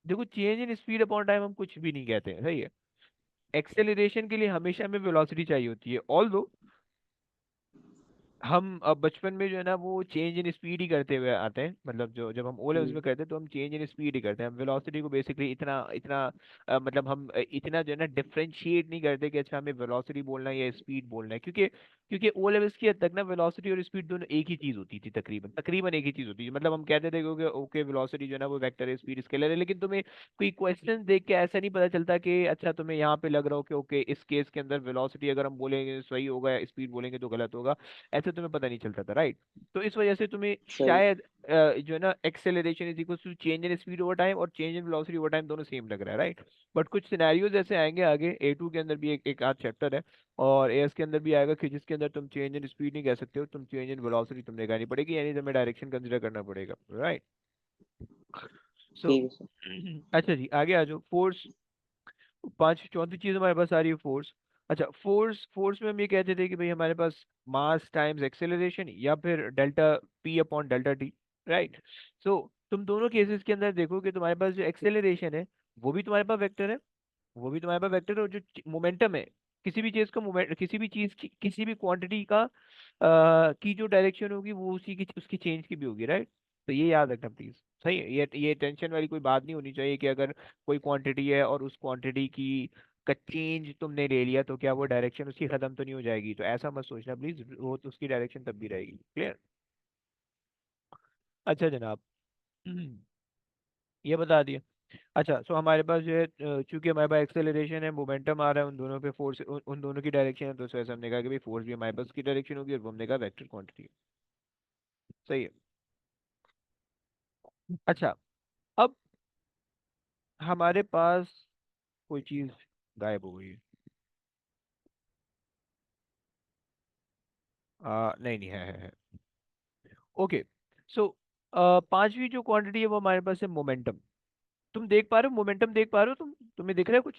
देखो change in speed upon time हम कुछ भी नहीं कहते हैं, सही है। एक्सेलरेशन के लिए हमेशा हमें वेलोसिटी चाहिए होती है, ऑल हम अब बचपन में जो है ना वो चेंज इन स्पीड ही करते हुए आते हैं, मतलब जो जब हम ओ लेवल्स हम्म। में करते हैं तो हम चेंज इन स्पीड ही करते हैं, हम वेलोसिटी को बेसिकली इतना इतना मतलब हम इतना जो है ना डिफरेंशिएट नहीं करते कि अच्छा हमें वेलोसिटी बोलना है या स्पीड बोलना है, क्योंकि क्योंकि ओ लेवल्स की हद तक ना वेलोसिटी और स्पीड दोनों एक ही चीज होती थी, तकरीबन तकरीबन एक ही चीज होती थी। मतलब हम कहते थे कि ओके वेलोसिटी जो है ना वो वेक्टर है, स्पीड स्केलर है, लेकिन तुम्हें कोई क्वेश्चन देख के ऐसा नहीं पता चलता कि अच्छा तुम्हें यहाँ पे लग रहा हो कि ओके इस केस के अंदर वेलोसिटी अगर हम बोलेंगे तो सही होगा, स्पीड बोलेंगे तो गलत होगा, ऐसे तुम्हें पता नहीं चलता था, राइट। तो इस वजह से तुम्हें सही। शायद जो है ना acceleration is equal to change in speed over time और change in velocity over time दोनों सेम लग रहा है, राइट। बट कुछ सिनेरियोज ऐसे आएंगे आगे, A2 के अंदर भी एक आध चैप्टर है और एस के अंदर भी आएगा कि जिसके अंदर तुम चेंज इन स्पीड नहीं कह सकते हो, तुम चेंज इन वेलोसिटी तुमने कहनी पड़ेगी, यानी तुम्हें डायरेक्शन कंसिडर करना पड़ेगा, राइट। सो ठीक है सर। अच्छा जी, आगे आ जाओ। फोर्स, पांच चौथी चीज हमारे पास आ रही है फोर्स। अच्छा, फोर्स, फोर्स में हम ये कहते थे कि भाई हमारे पास मास टाइम्स एक्सेलरेशन या फिर delta P upon delta t, right. So तुम दोनों केसेस के अंदर देखो कि तुम्हारे पास जो एक्सेलरेशन है वो भी तुम्हारे पास वेक्टर है, वो भी तुम्हारे पास वेक्टर है, और जो मोमेंटम है किसी भी चीज का मोमेंट, किसी भी चीज की किसी भी क्वांटिटी का की जो डायरेक्शन होगी वो उसी की उसकी चेंज की भी होगी, राइट। तो ये याद रखना प्लीज, सही है। ये टेंशन वाली कोई बात नहीं होनी चाहिए कि अगर कोई क्वांटिटी है और उस क्वांटिटी की का चेंज तुमने ले लिया तो क्या वो डायरेक्शन उसकी खत्म तो नहीं हो जाएगी, तो ऐसा मत सोचना प्लीज, वो तो उसकी डायरेक्शन तब भी रहेगी, क्लियर। अच्छा जनाब, ये बता दिया। अच्छा, सो हमारे पास जो है चूंकि हमारे पास एक्सेलरेशन है, मोमेंटम आ रहा है, उन दोनों पे फोर्स, उन दोनों की डायरेक्शन है, तो वैसे हमने कहा कि भाई फोर्स भी हमारे पास की डायरेक्शन होगी, और वो हमने कहा वेक्टर क्वांटिटी। सही है। अच्छा, अब हमारे पास कोई चीज गायब हो गई है। नहीं नहीं, है। ओके, सो पांचवी जो क्वांटिटी है वो हमारे पास है मोमेंटम। तुम देख पा रहे हो मोमेंटम, देख पा रहे हो तुम? तुम्हें दिख रहा है कुछ?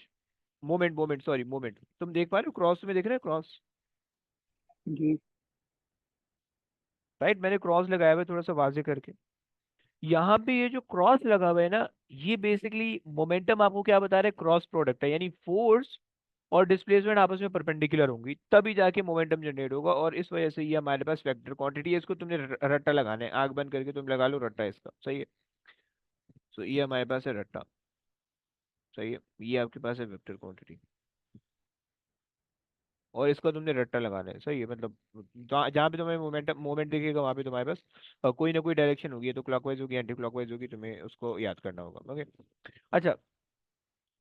मोमेंट, मोमेंट, सॉरी, मोमेंट तुम देख पा रहे हो? क्रॉस तुम्हें दिख रहा है? क्रॉस, जी। राइट? मैंने क्रॉस लगाया हुआ है थोड़ा सा वाजे करके। यहाँ पे ये जो क्रॉस लगा हुआ है ना, ये बेसिकली मोमेंटम आपको क्या बता रहा है? क्रॉस प्रोडक्ट है, यानी फोर्स और डिस्प्लेसमेंट आपस में परपेंडिकुलर होंगी, तभी जाके मोमेंटम जनरेट होगा, और इस वजह से ये हमारे पास वेक्टर क्वांटिटी है। इसको तुमने रट्टा लगाना है, आंख बंद करके तुम लगा लो रट्टा इसका। सही है। तो ये हमारे पास है रट्टा। सही है, ये आपके पास है वेक्टर क्वांटिटी, और इसका तुमने रट्टा लगाना है। सही है, मतलब जहाँ जहाँ पे तुम्हें मोमेंट दिखेगा वहाँ पे तुम्हारे पास कोई ना कोई डायरेक्शन होगी, तो क्लॉकवाइज होगी, एंटी क्लॉकवाइज होगी, तुम्हें उसको याद करना होगा। ओके। अच्छा,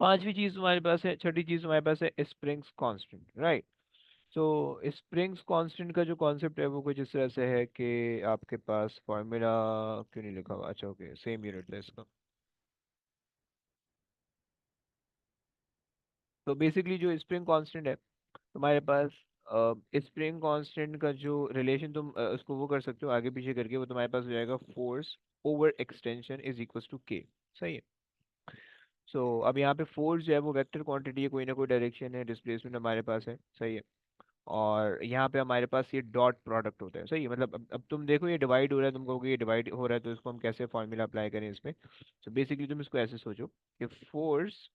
पांचवी चीज तुम्हारे पास है, छठी चीज तुम्हारे पास है स्प्रिंग्स कांस्टेंट, राइट? तो स्प्रिंग्स कांस्टेंट का जो कॉन्सेप्ट है वो कुछ इस तरह से है कि आपके पास फॉर्मूला क्यों नहीं लिखा हुआ? अच्छा, ओके, सेम यूनिट है इसका। तो बेसिकली जो स्प्रिंग कांस्टेंट है तुम्हारे पास, स्प्रिंग कांस्टेंट का जो रिलेशन तुम उसको वो कर सकते हो आगे पीछे करके, वो तुम्हारे पास हो जाएगा force over extension is equal to K. सही है। सो अब यहाँ पे फोर्स जो है वो वेक्टर क्वांटिटी है, कोई ना कोई डायरेक्शन है, डिस्प्लेसमेंट हमारे पास है। सही है। और यहाँ पे हमारे पास ये डॉट प्रोडक्ट होता है। सही है, मतलब अब तुम देखो ये डिवाइड हो रहा है, तुम कहोगे ये डिवाइड हो रहा है तो इसको हम कैसे फॉर्मूला अप्लाई करें इसमें? तो बेसिकली तुम इसको ऐसे सोचो कि force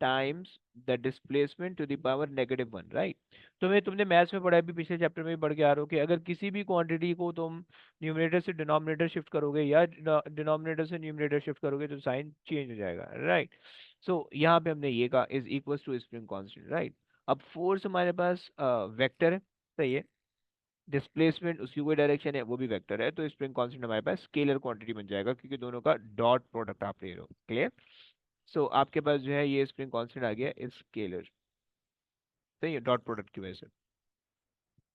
times the displacement to the power -1, right? तुमने मैथ्स में पढ़ा है, भी पिछले चैप्टर में भी पढ़ के आ रहे हो कि अगर किसी भी क्वांटिटी को तुम न्यूमरेटर से डिनोमिनेटर शिफ्ट करोगे या डिनोमिनेटर से न्यूमरेटर शिफ्ट करोगे तो साइन चेंज हो जाएगा, राइट? सो यहाँ पे हमने ये कहा is equal to spring constant, right? अब फोर्स हमारे पास वेक्टर है। सही है। डिस्प्लेसमेंट उसकी कोई डायरेक्शन है, वो भी वेक्टर है, तो स्प्रिंग कांस्टेंट हमारे पास स्केलर क्वांटिटी बन जाएगा, क्योंकि दोनों का डॉट प्रोडक्ट आप ले रहे हो। क्लियर? सो आपके पास जो है ये स्प्रिंग कांस्टेंट आ गया स्केलर। सही है, डॉट प्रोडक्ट की वजह से।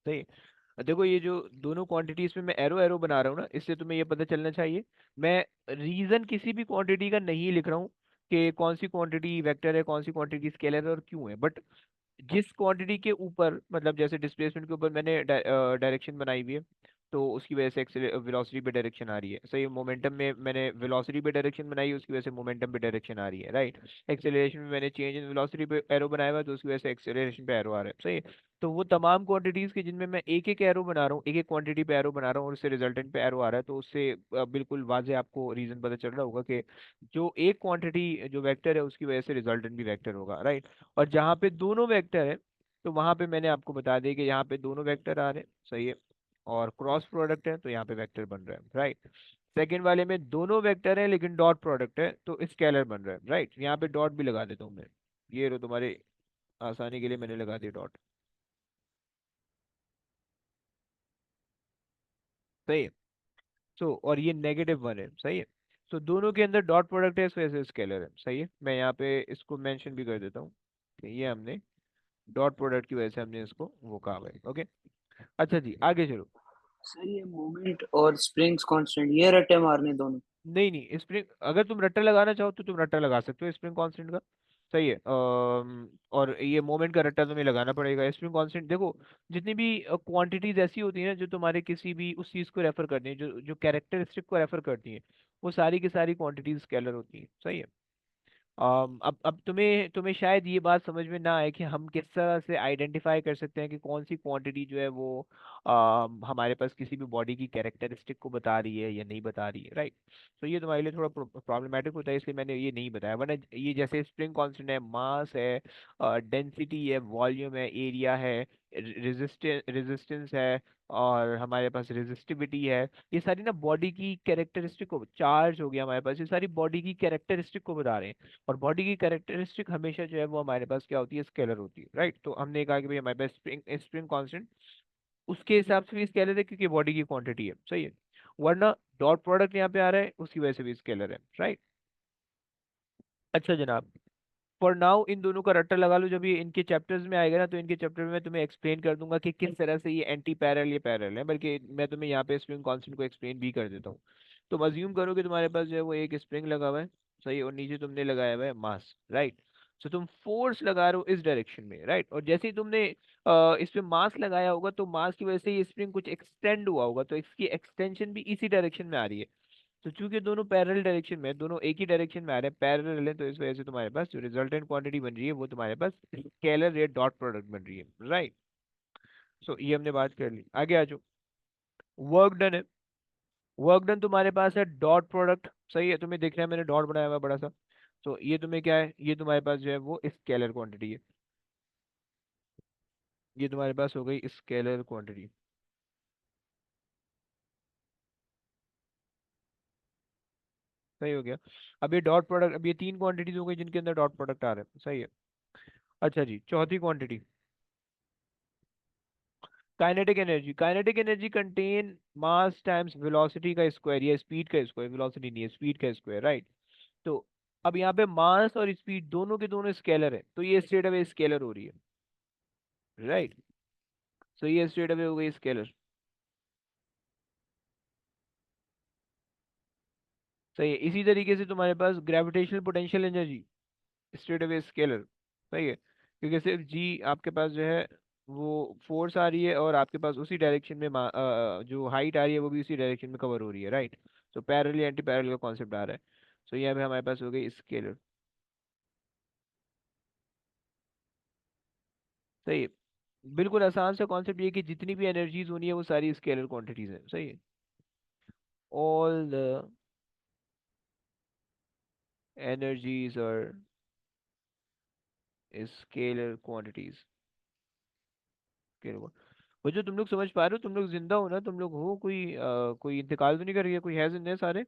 सही है। देखो ये जो दोनों क्वांटिटीज में मैं एरो एरो बना रहा हूँ ना, इससे तुम्हें ये पता चलना चाहिए मैं रीजन किसी भी क्वांटिटी का नहीं लिख रहा हूँ कि कौन सी क्वांटिटी वेक्टर है, कौन सी क्वांटिटी स्केलर है और क्यों है, बट जिस क्वांटिटी के ऊपर, मतलब जैसे डिस्प्लेसमेंट के ऊपर मैंने डायरेक्शन बनाई हुई है, तो उसकी वजह से वेलोसिटी पे डायरेक्शन आ रही है। सही, मोमेंटम में मैंने वेलोसिटी पे डायरेक्शन बनाई है, उसकी वजह से मोमेंटम पे डायरेक्शन आ रही है, राइट? एक्सेलरेशन में मैंने चेंज इन वेलोसिटी पे एरो बनाया हुआ है, तो उसकी वजह से एक्सेलरेशन पे एरो आ रहा है। सही है। तो वो तमाम क्वांटिटीज के जिनमें मैं एक एक एरो बना रहा हूँ, एक एक क्वांटिटी पे एरो बना रहा हूँ, और उससे रिजल्टेंट पे एरो आ रहा है, तो उससे बिल्कुल वाजे आपको रीजन पता चल रहा होगा कि जो एक क्वांटिटी जो वेक्टर है उसकी वजह से रिजल्टेंट भी वेक्टर होगा, राइट? और जहाँ पे दोनों वेक्टर है, तो वहां पे मैंने आपको बता दिया कि यहाँ पे दोनों वेक्टर आ रहे हैं। सही है। और क्रॉस प्रोडक्ट है तो यहाँ पे वेक्टर बन रहा है, राइट? सेकंड वाले में दोनों वेक्टर है लेकिन डॉट प्रोडक्ट है, तो स्केलर बन रहा है, राइट? यहाँ पे डॉट भी लगा देता हूँ मैं, ये लो तुम्हारे आसानी के लिए मैंने लगा दिया डॉट। सही है। सो और ये -1 है। सही है। तो दोनों के अंदर डॉट प्रोडक्ट है, इस वजह से स्केलर है। सही है, मैं यहाँ पे इसको मेंशन भी कर देता हूँ कि ये हमने डॉट प्रोडक्ट की वजह से हमने इसको वो कहा है। ओके। अच्छा जी, आगे चलो। सर ये मोमेंट और स्प्रिंग्स कांस्टेंट ये रट्टे मारने दोनों? नहीं नहीं, स्प्रिंग अगर तुम रट्टा लगाना चाहो तो तुम रट्टा लगा सकते हो स्प्रिंग कांस्टेंट का। सही है। और ये मोमेंट का रट्टा तुम्हें लगाना पड़ेगा। स्प्रिंग कांस्टेंट देखो, जितनी भी क्वांटिटीज ऐसी होती है ना जो तुम्हारे किसी भी उस चीज को रेफर करती है, जो जो कैरेक्टरिस्टिक को रेफर करती है, वो सारी की सारी क्वांटिटीज स्केलर होती है। सही है। अब तुम्हें तुम्हें शायद ये बात समझ में ना आए कि हम किस तरह से आइडेंटिफाई कर सकते हैं कि कौन सी क्वांटिटी जो है वो हमारे पास किसी भी बॉडी की कैरेक्टरिस्टिक को बता रही है या नहीं बता रही है, राइट? तो ये तुम्हारे लिए थोड़ा प्रॉब्लमेटिक होता है, इसलिए मैंने ये नहीं बताया, वरना ये जैसे स्प्रिंग कांस्टेंट है, मास है, डेंसिटी है, वॉल्यूम है, एरिया है, रेजिस्टेंस है, और हमारे पास रेजिस्टिविटी है, ये सारी ना बॉडी की कैरेक्टरिस्टिक को, चार्ज हो गया हमारे पास, ये सारी बॉडी की कैरेक्टरिस्टिक को बता रहे हैं। और बॉडी की कैरेक्टरिस्टिक हमेशा जो है वो हमारे पास क्या होती है? स्केलर होती है, राइट? तो हमने कहा कि भाई हमारे पास स्प्रिंग स्प्रिंग कांस्टेंट उसके हिसाब से भी स्केलर है, क्योंकि बॉडी की क्वांटिटी है। सही है। वरना डॉट प्रोडक्ट यहाँ पे आ रहा है, उसकी वजह से भी स्केलर है, राइट? अच्छा जनाब, फॉर नाउ इन दोनों का रट्टा लगा लो, जब ये इनके चैप्टर्स में आएगा ना तो इनके चैप्टर में मैं तुम्हें एक्सप्लेन कर दूंगा कि किस तरह से ये एंटी पैरेलल ये पैरेलल है, बल्कि मैं तुम्हें यहाँ पे स्प्रिंग कांस्टेंट को एक्सप्लेन भी कर देता हूँ। तुम अज्यूम करो कि तुम्हारे पास जो है वो एक स्प्रिंग लगा हुआ है, सही, और नीचे तुमने लगाया हुआ है मास, राइट। सो तुम फोर्स लगा रहे हो इस डायरेक्शन में, राइट, और जैसे ही तुमने इस पे मास लगाया होगा तो मास की वजह से ये स्प्रिंग कुछ एक्सटेंड हुआ होगा, तो इसकी एक्सटेंशन भी इसी डायरेक्शन में आ रही है। तो चूंकि दोनों पैरेलल डायरेक्शन में है, दोनों एक ही डायरेक्शन में आ रहे हैं, पैरेलल है, तो इस वजह से तुम्हारे पास जो रिजल्टेंट क्वांटिटी बन रही है वो तुम्हारे पास स्केलर या डॉट प्रोडक्ट बन रही है, राइट। सो ये हमने बात कर ली, आगे आ जाओ। वर्क डन है, वर्क डन तुम्हारे पास है डॉट प्रोडक्ट, सही है, तुम्हें दिख रहा है मैंने डॉट बनाया हुआ है बड़ा सा। तो ये तुम्हें क्या है, ये तुम्हारे पास जो है वो स्केलर क्वांटिटी है, ये तुम्हारे पास हो गई स्केलर क्वांटिटी, सही हो गया। अब ये डॉट प्रोडक्ट, अब ये तीन क्वांटिटीज हो गई जिनके अंदर डॉट प्रोडक्ट आ रहा है, सही है। अच्छा जी, चौथी quantity kinetic energy. Kinetic energy contain मास टाइम्स वेलोसिटी का स्क्वायर या स्पीड का स्क्वायर, वेलोसिटी नहीं है स्पीड का स्क्वायर, राइट। तो अब यहाँ पे मास और स्पीड दोनों के दोनों स्केलर है, तो ये स्ट्रेट अवे स्केलर हो रही है, राइट। सो ये स्ट्रेट अवे हो गई स्केलर, सही है। इसी तरीके से तुम्हारे पास gravitational potential energy straight away scalar, सही है, क्योंकि सिर्फ जी आपके पास जो है वो फोर्स आ रही है और आपके पास उसी डायरेक्शन में जो हाइट आ रही है वो भी उसी डायरेक्शन में कवर हो रही है, राइट। तो पैरेलल एंटी पैरेलल का कॉन्सेप्ट आ रहा है। सो यहाँ पे हमारे पास हो गई स्केलर, सही है। बिल्कुल आसान सा कॉन्सेप्ट ये है कि जितनी भी एनर्जीज होनी है वो सारी स्केलर क्वांटिटीज है, सही है। ऑल द एनर्जीज और स्केलर क्वांटिटीज, वो जो तुम लोग समझ पा रहे हो, तुम लोग जिंदा हो ना, तुम लोग हो, कोई इंतकाल तो नहीं कर रही है, कोई है जिंदा है सारे?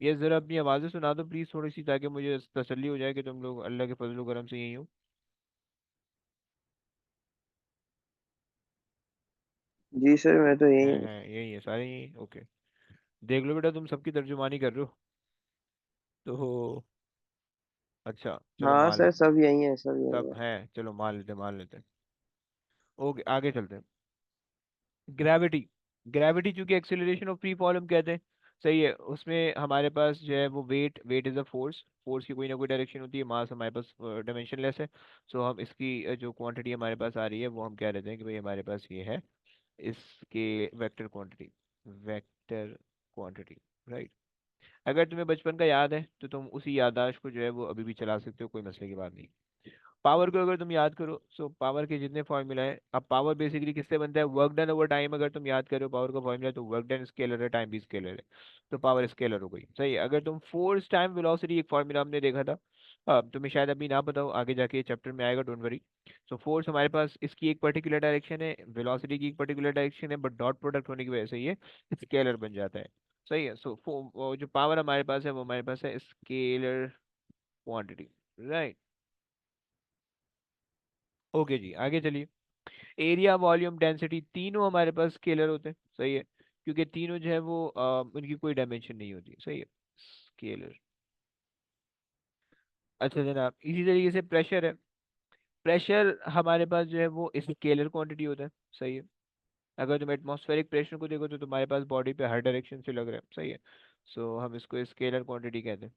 ये जरा अपनी आवाज़ें सुना दो प्लीज थोड़ी सी, ताकि मुझे तसल्ली हो जाए कि तुम लोग अल्लाह के फजल करम से यही हो। जी सर, मैं तो यही हूँ। हैं यही है सारे, यही, ओके। देख लो बेटा, तुम सबकी तर्जुमानी कर रहे हो तो अच्छा चलो हाँ मान सर, लेते, सब यही है, सब यही सब है। हैं, चलो मान लेते हैं। ओके आगे चलते हैं। ग्रेविटी, ग्रेविटी चूंकि एक्सेलरेशन ऑफ फ्री फॉल हम कहते हैं, सही है, उसमें हमारे पास जो है वो weight is a force, force की कोई ना कोई डायरेक्शन होती है, मास हमारे पास डायमेंशनलेस है। सो हम इसकी जो क्वांटिटी हमारे पास आ रही है वो हम कह देते हैं कि भाई हमारे पास ये है इसके vector quantity, vector quantity, right. अगर तुम्हें बचपन का याद है तो तुम उसी याददाश्त को जो है वो अभी भी चला सकते हो, कोई मसले की बात नहीं। पावर को अगर तुम याद करो, सो पावर के जितने फॉर्मूला है, अब पावर बेसिकली किससे बनता है, वर्क डन ओवर टाइम, अगर तुम याद करो पावर का फॉर्मूला तो वर्क डन स्केलर है, टाइम भी स्केलर है, तो पावर स्केलर हो गई, सही है। अगर तुम फोर्स टाइम वेलोसिटी एक फॉर्मूला हमने देखा था, अब तुम्हें शायद अभी ना पता हो, आगे जाके चैप्टर में आएगा, डोंट वरी। सो फोर्स हमारे पास इसकी एक पर्टिकुलर डायरेक्शन है, वेलोसिटी की एक पर्टिकुलर डायरेक्शन है, बट डॉट प्रोडक्ट होने की वजह से ये स्केलर बन जाता है, सही है। सो जो पावर हमारे पास है वो हमारे पास है स्केलर क्वांटिटी, राइट। ओके जी, आगे चलिए। एरिया वॉल्यूम डेंसिटी तीनों हमारे पास स्केलर होते हैं, सही है, क्योंकि तीनों जो है वो उनकी कोई डायमेंशन नहीं होती, सही है, स्केलर। अच्छा जनाब, इसी तरीके से प्रेशर है, प्रेशर हमारे पास जो है वो स्केलर क्वांटिटी होता है, सही है। अगर तुम एटमॉस्फेरिक प्रेशर को देखो तो तुम्हारे पास बॉडी पे हर डायरेक्शन से लग रहा है, सही है। सो हम इसको स्केलर क्वांटिटी कहते हैं।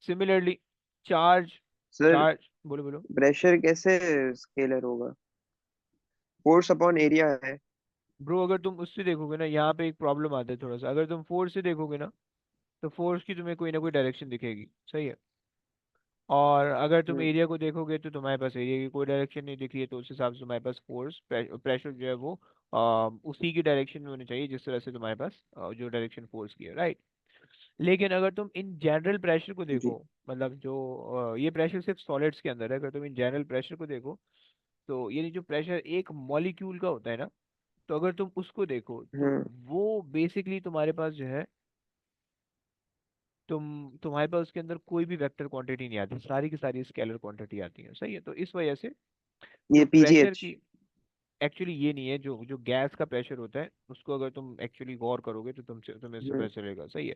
सिमिलरली चार्ज, सर, चार्ज, बोलो बोलो। प्रेशर कैसे स्केलर होगा? फोर्स अपॉन एरिया है। ब्रो अगर तुम उससे देखोगे ना, यहाँ पे एक प्रॉब्लम आता है थोड़ा सा, अगर तुम फोर्स से देखोगे ना तो फोर्स की तुम्हें कोई ना कोई डायरेक्शन दिखेगी, सही है। और अगर तुम हम्म। एरिया को देखोगे तो तुम्हारे पास एरिया की कोई डायरेक्शन नहीं दिख रही है, तो उस हिसाब से तुम्हारे पास फोर्स प्रेशर जो है वो उसी की डायरेक्शन में होनी चाहिए जिस तरह से तुम्हारे पास जो डायरेक्शन फोर्स की है, राइट। लेकिन अगर तुम इन जनरल प्रेशर को जी। देखो, मतलब जो ये प्रेशर सिर्फ सॉलिड्स के अंदर है, अगर तुम इन जनरल प्रेशर को देखो तो ये जो प्रेशर एक मॉलिक्यूल का होता है ना, तो अगर तुम उसको देखो तो हम्म। वो बेसिकली तुम्हारे पास जो है, तुम्हारे पास उसके अंदर कोई भी वेक्टर क्वांटिटी नहीं आती, सारी की सारी स्केलर क्वांटिटी आती है, सही है। तो इस वजह से जो ये प्रेशर पीजीएच। की, एक्चुअली ये नहीं है, जो जो गैस का प्रेशर होता है उसको अगर तुम एक्चुअली गौर करोगे तो तुम्हें इससे पता चलेगा, सही है।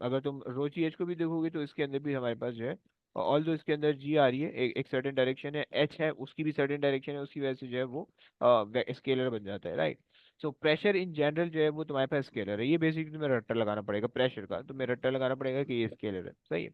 अगर तुम रोची एच को भी देखोगे तो इसके अंदर भी हमारे पास जो है, ऑल दो इसके अंदर जी आ रही है, एक सर्टेन डायरेक्शन है, एच है उसकी भी सर्टेन डायरेक्शन है, उसकी वजह से जो है वो स्केलर बन जाता है, right. So pressure in general जो है वो तुम्हारे पास स्केलर है, ये बेसिकली तुम्हें रट्टा लगाना पड़ेगा प्रेशर का, तुम्हें रट्टा लगाना पड़ेगा कि ये स्केलर है, सही है।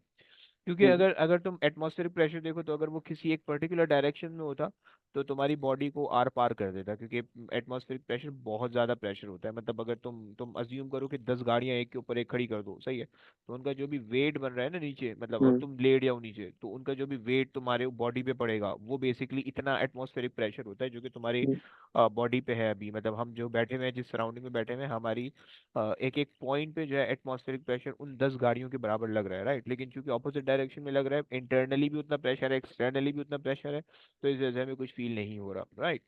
क्योंकि अगर अगर तुम एटमॉस्फेरिक प्रेशर देखो तो अगर वो किसी एक पर्टिकुलर डायरेक्शन में होता तो तुम्हारी बॉडी को आर पार कर देता, क्योंकि एटमॉस्फेरिक प्रेशर बहुत ज्यादा प्रेशर होता है। मतलब अगर तुम अज्यूम करो कि 10 गाड़ियां एक के ऊपर एक खड़ी कर दो, सही है, तो उनका जो भी वेट बन रहा है ना नीचे, मतलब और तुम लेट जाओ नीचे, तो उनका जो भी वेट तुम्हारे बॉडी पे पड़ेगा वो बेसिकली इतना एटमॉस्फेरिक प्रेशर होता है जो कि तुम्हारी बॉडी पे है अभी। मतलब हम जो बैठे हुए हैं, जिस सराउंडिंग में बैठे हुए हैं, हमारी एक एक पॉइंट पे जो है एटमॉस्फेरिक प्रेशर उन 10 गाड़ियों के बराबर लग रहा है, राइट। लेकिन चूंकि ऑपोजिट डायरेक्शन में लग रहा है, इंटरनली भी उतना प्रेशर है, एक्सटर्नली भी उतना प्रेशर है, तो इस वजह से हमें कुछ फील नहीं हो रहा, राइट।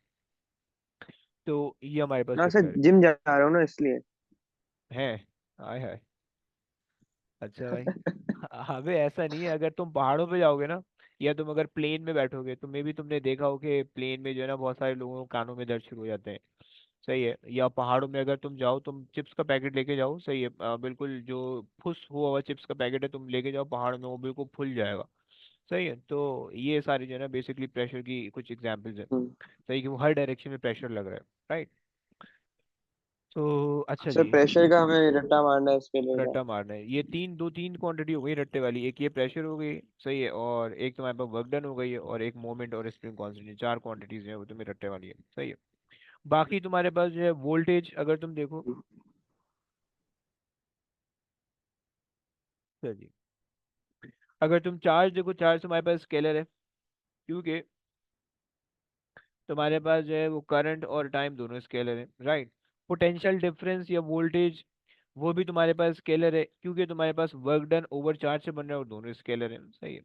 तो ये हमारे पास ना सर चक्कर जिम जा रहा हूँ ना इसलिए। है। हाय हाय। अच्छा भाई। हमें ऐसा नहीं है, अगर तुम पहाड़ों पे जाओगे ना, या तुम अगर प्लेन में बैठोगे तो मे भी तुमने देखा हो कि प्लेन में जो है ना बहुत सारे लोगों को कानों में दर्द शुरू हो जाते हैं, सही है। या पहाड़ों में अगर तुम जाओ, तुम चिप्स का पैकेट लेके जाओ, सही है, बिल्कुल जो फुस हुआ हुआ चिप्स का पैकेट है तुम लेके जाओ पहाड़ में, वो बिल्कुल फूल जाएगा, सही है। तो ये सारी जो है ना बेसिकली प्रेशर की कुछ एग्जांपल्स है, हम्म। सही, कि वो हर डायरेक्शन में प्रेशर लग रहा है, राइट। तो अच्छा सर जी। प्रेशर का हमें रट्टा मारना है स्केलर का। रट्टा मारना है, ये तीन क्वांटिटी हो गई रट्टे वाली, एक ये प्रेशर हो गई, सही है, और एक तुम्हारे पास वर्क डन हो गई है, और एक मोमेंट और स्प्रिंग कांस्टेंट, चार क्वांटिटीज हैं वो तुम्हें रट्टे वाली है, सही है। बाकी तुम्हारे पास जो है वोल्टेज अगर तुम देखो, चलिए, अगर तुम चार्ज देखो, चार्ज तुम्हारे पास स्केलर है, क्योंकि तुम्हारे पास जो है वो करंट और टाइम दोनों स्केलर है, राइट। पोटेंशियल डिफरेंस या वोल्टेज वो भी तुम्हारे पास स्केलर है, क्योंकि तुम्हारे पास वर्क डन ओवर चार्ज से बन रहा है और दोनों स्केलर है, सही है।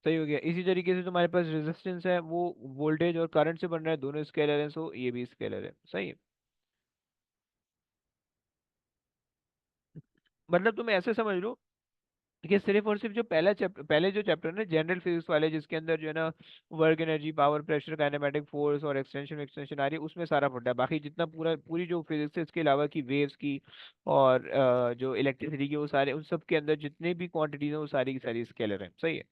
सही हो गया। इसी तरीके से तुम्हारे पास रेजिस्टेंस है, वो वोल्टेज और करंट से बन रहा है, दोनों स्केलर है, सो ये भी स्केलर है, सही है। मतलब तुम ऐसे समझ लो कि सिर्फ और सिर्फ जो पहला चैप्टर, पहले जो चैप्टर ना जनरल फिजिक्स वाले, जिसके अंदर जो है ना work energy power pressure kinematic force और एक्सटेंशन एक्सटेंशन आ रही है, उसमें सारा पढ़ता है। बाकी जितना पूरी जो फिजिक्स है इसके अलावा की वेव्स की और जो इलेक्ट्रिसिटी की, वो सारे उन सब के अंदर जितने भी क्वांटिटीज हैं वो सारी की सारी स्केलर हैं, सही है।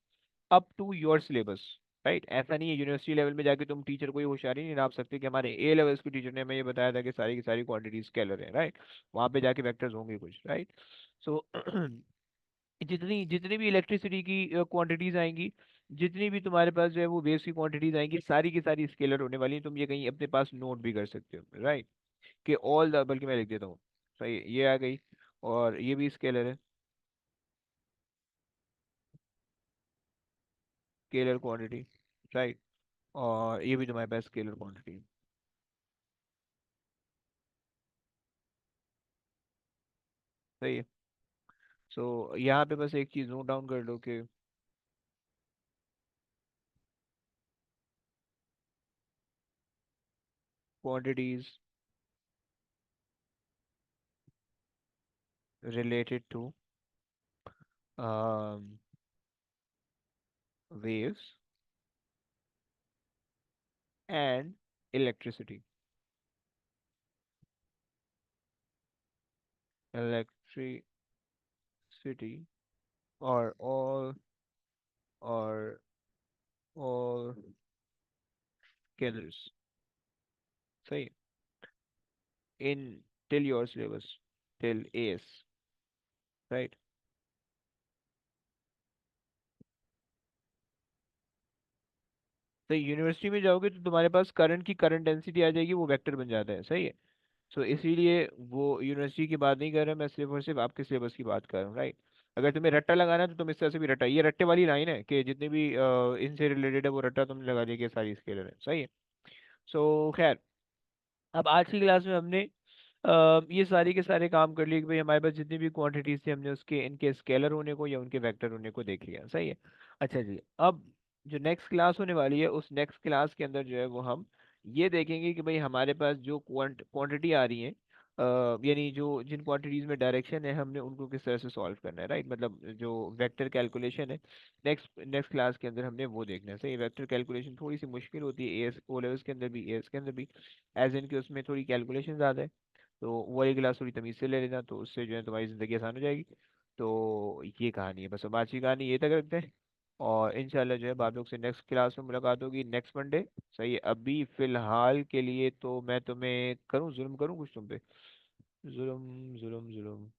Up to your syllabus, right. ऐसा नहीं है यूनिवर्सिटी लेवल में जाके तुम टीचर को ही होशियारी नहीं नाप सकते कि हमारे ए लेवल्स के टीचर ने हमें ये बताया था कि सारी की सारी क्वांटिटीज स्केलर है, राइट। वहां पे जाके वेक्टर्स होंगे कुछ, राइट। सो जितनी जितनी भी इलेक्ट्रिसिटी की क्वांटिटीज आएंगी, जितनी भी तुम्हारे पास जो है वो वेव्स की क्वांटिटीज आएंगी, सारी की सारी स्केलर होने वाली हैं। तुम ये कहीं अपने पास नोट भी कर सकते हो, राइट, कि ऑल द, बल्कि मैं लिख देता हूँ, सही है, ये आ गई, और ये भी स्केलर है, स्केलर क्वांटिटी, राइट, और ये भी तुम्हारे पास स्केलर क्वांटिटी, सही है। सो यहाँ पे बस एक चीज नोट डाउन कर लो कि quantities related to waves and electricity, electricity, or or all scalars, सही, in till your syllabus, till AS, right। तो यूनिवर्सिटी में जाओगे तो तुम्हारे पास करंट की करंट डेंसिटी आ जाएगी, वो वेक्टर बन जाता है, सही है। सो इसीलिए वो यूनिवर्सिटी की बात नहीं कर रहा मैं, सिर्फ और सिर्फ आपके सिलेबस की बात कर रहा हूँ, राइट। अगर तुम्हें रट्टा लगाना है तो तुम इस तरह से भी रट्टा, ये रट्टे वाली लाइन है कि जितने भी इनसे रिलेटेड है वो रट्टा तुमने लगा दिया कि सारी स्केलर है, सही है। सो खैर, अब आज की क्लास में हमने ये सारी के सारे काम कर लिए कि भाई हमारे पास जितनी भी क्वांटिटीज थी हमने उसके इनके स्केलर होने को या उनके वेक्टर होने को देख लिया, सही है। अच्छा जी, अब जो नेक्स्ट क्लास होने वाली है उस नेक्स्ट क्लास के अंदर जो है वो हम ये देखेंगे कि भाई हमारे पास जो क्वांटिटी आ रही है यानी जो जिन क्वांटिटीज में डायरेक्शन है हमने उनको किस तरह से सॉल्व करना है, राइट। मतलब जो वेक्टर कैलकुलेशन है नेक्स्ट नेक्स्ट क्लास के अंदर हमने वो देखना है। सही, वेक्टर कैलकुलेशन थोड़ी सी मुश्किल होती है एएस ओ लेवल्स के अंदर भी, एएस के अंदर भी, एज इन के उसमें थोड़ी कैलकुलेशन ज़्यादा है। तो वो वाली क्लास थोड़ी तमीज़ से ले लेना, तो उससे जो है तुम्हारी ज़िंदगी आसान हो जाएगी। तो ये कहानी है, बस अब आज की कहानी ये तक रखते हैं। और इंशाल्लाह जो है आप लोग से नेक्स्ट क्लास में मुलाकात होगी नेक्स्ट मंडे। सही है, अभी फिलहाल के लिए तो मैं तुम्हें करूँ जुल्म करूँ कुछ तुम पे, जुल्म जुल्म जुल्म।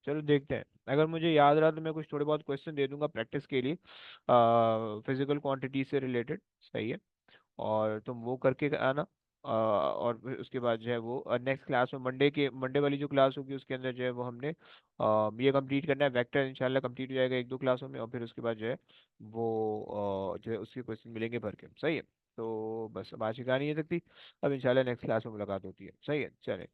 चलो देखते हैं, अगर मुझे याद रहा तो मैं कुछ थोड़े बहुत क्वेश्चन दे दूंगा प्रैक्टिस के लिए, फिजिकल क्वांटिटी से रिलेटेड। सही है, और तुम वो करके आना। और फिर उसके बाद जो है वो नेक्स्ट क्लास में मंडे वाली जो क्लास होगी उसके अंदर जो है वो हमने ये कंप्लीट करना है। वेक्टर इंशाल्लाह कंप्लीट हो जाएगा एक दो क्लासों में, और फिर उसके बाद जो है वो जो है उसके क्वेश्चन मिलेंगे भर के। सही है, तो बस अब आज की कहानी ये तक थी। अब इंशाल्लाह नेक्स्ट क्लास में मुलाकात होती है। सही है, चले।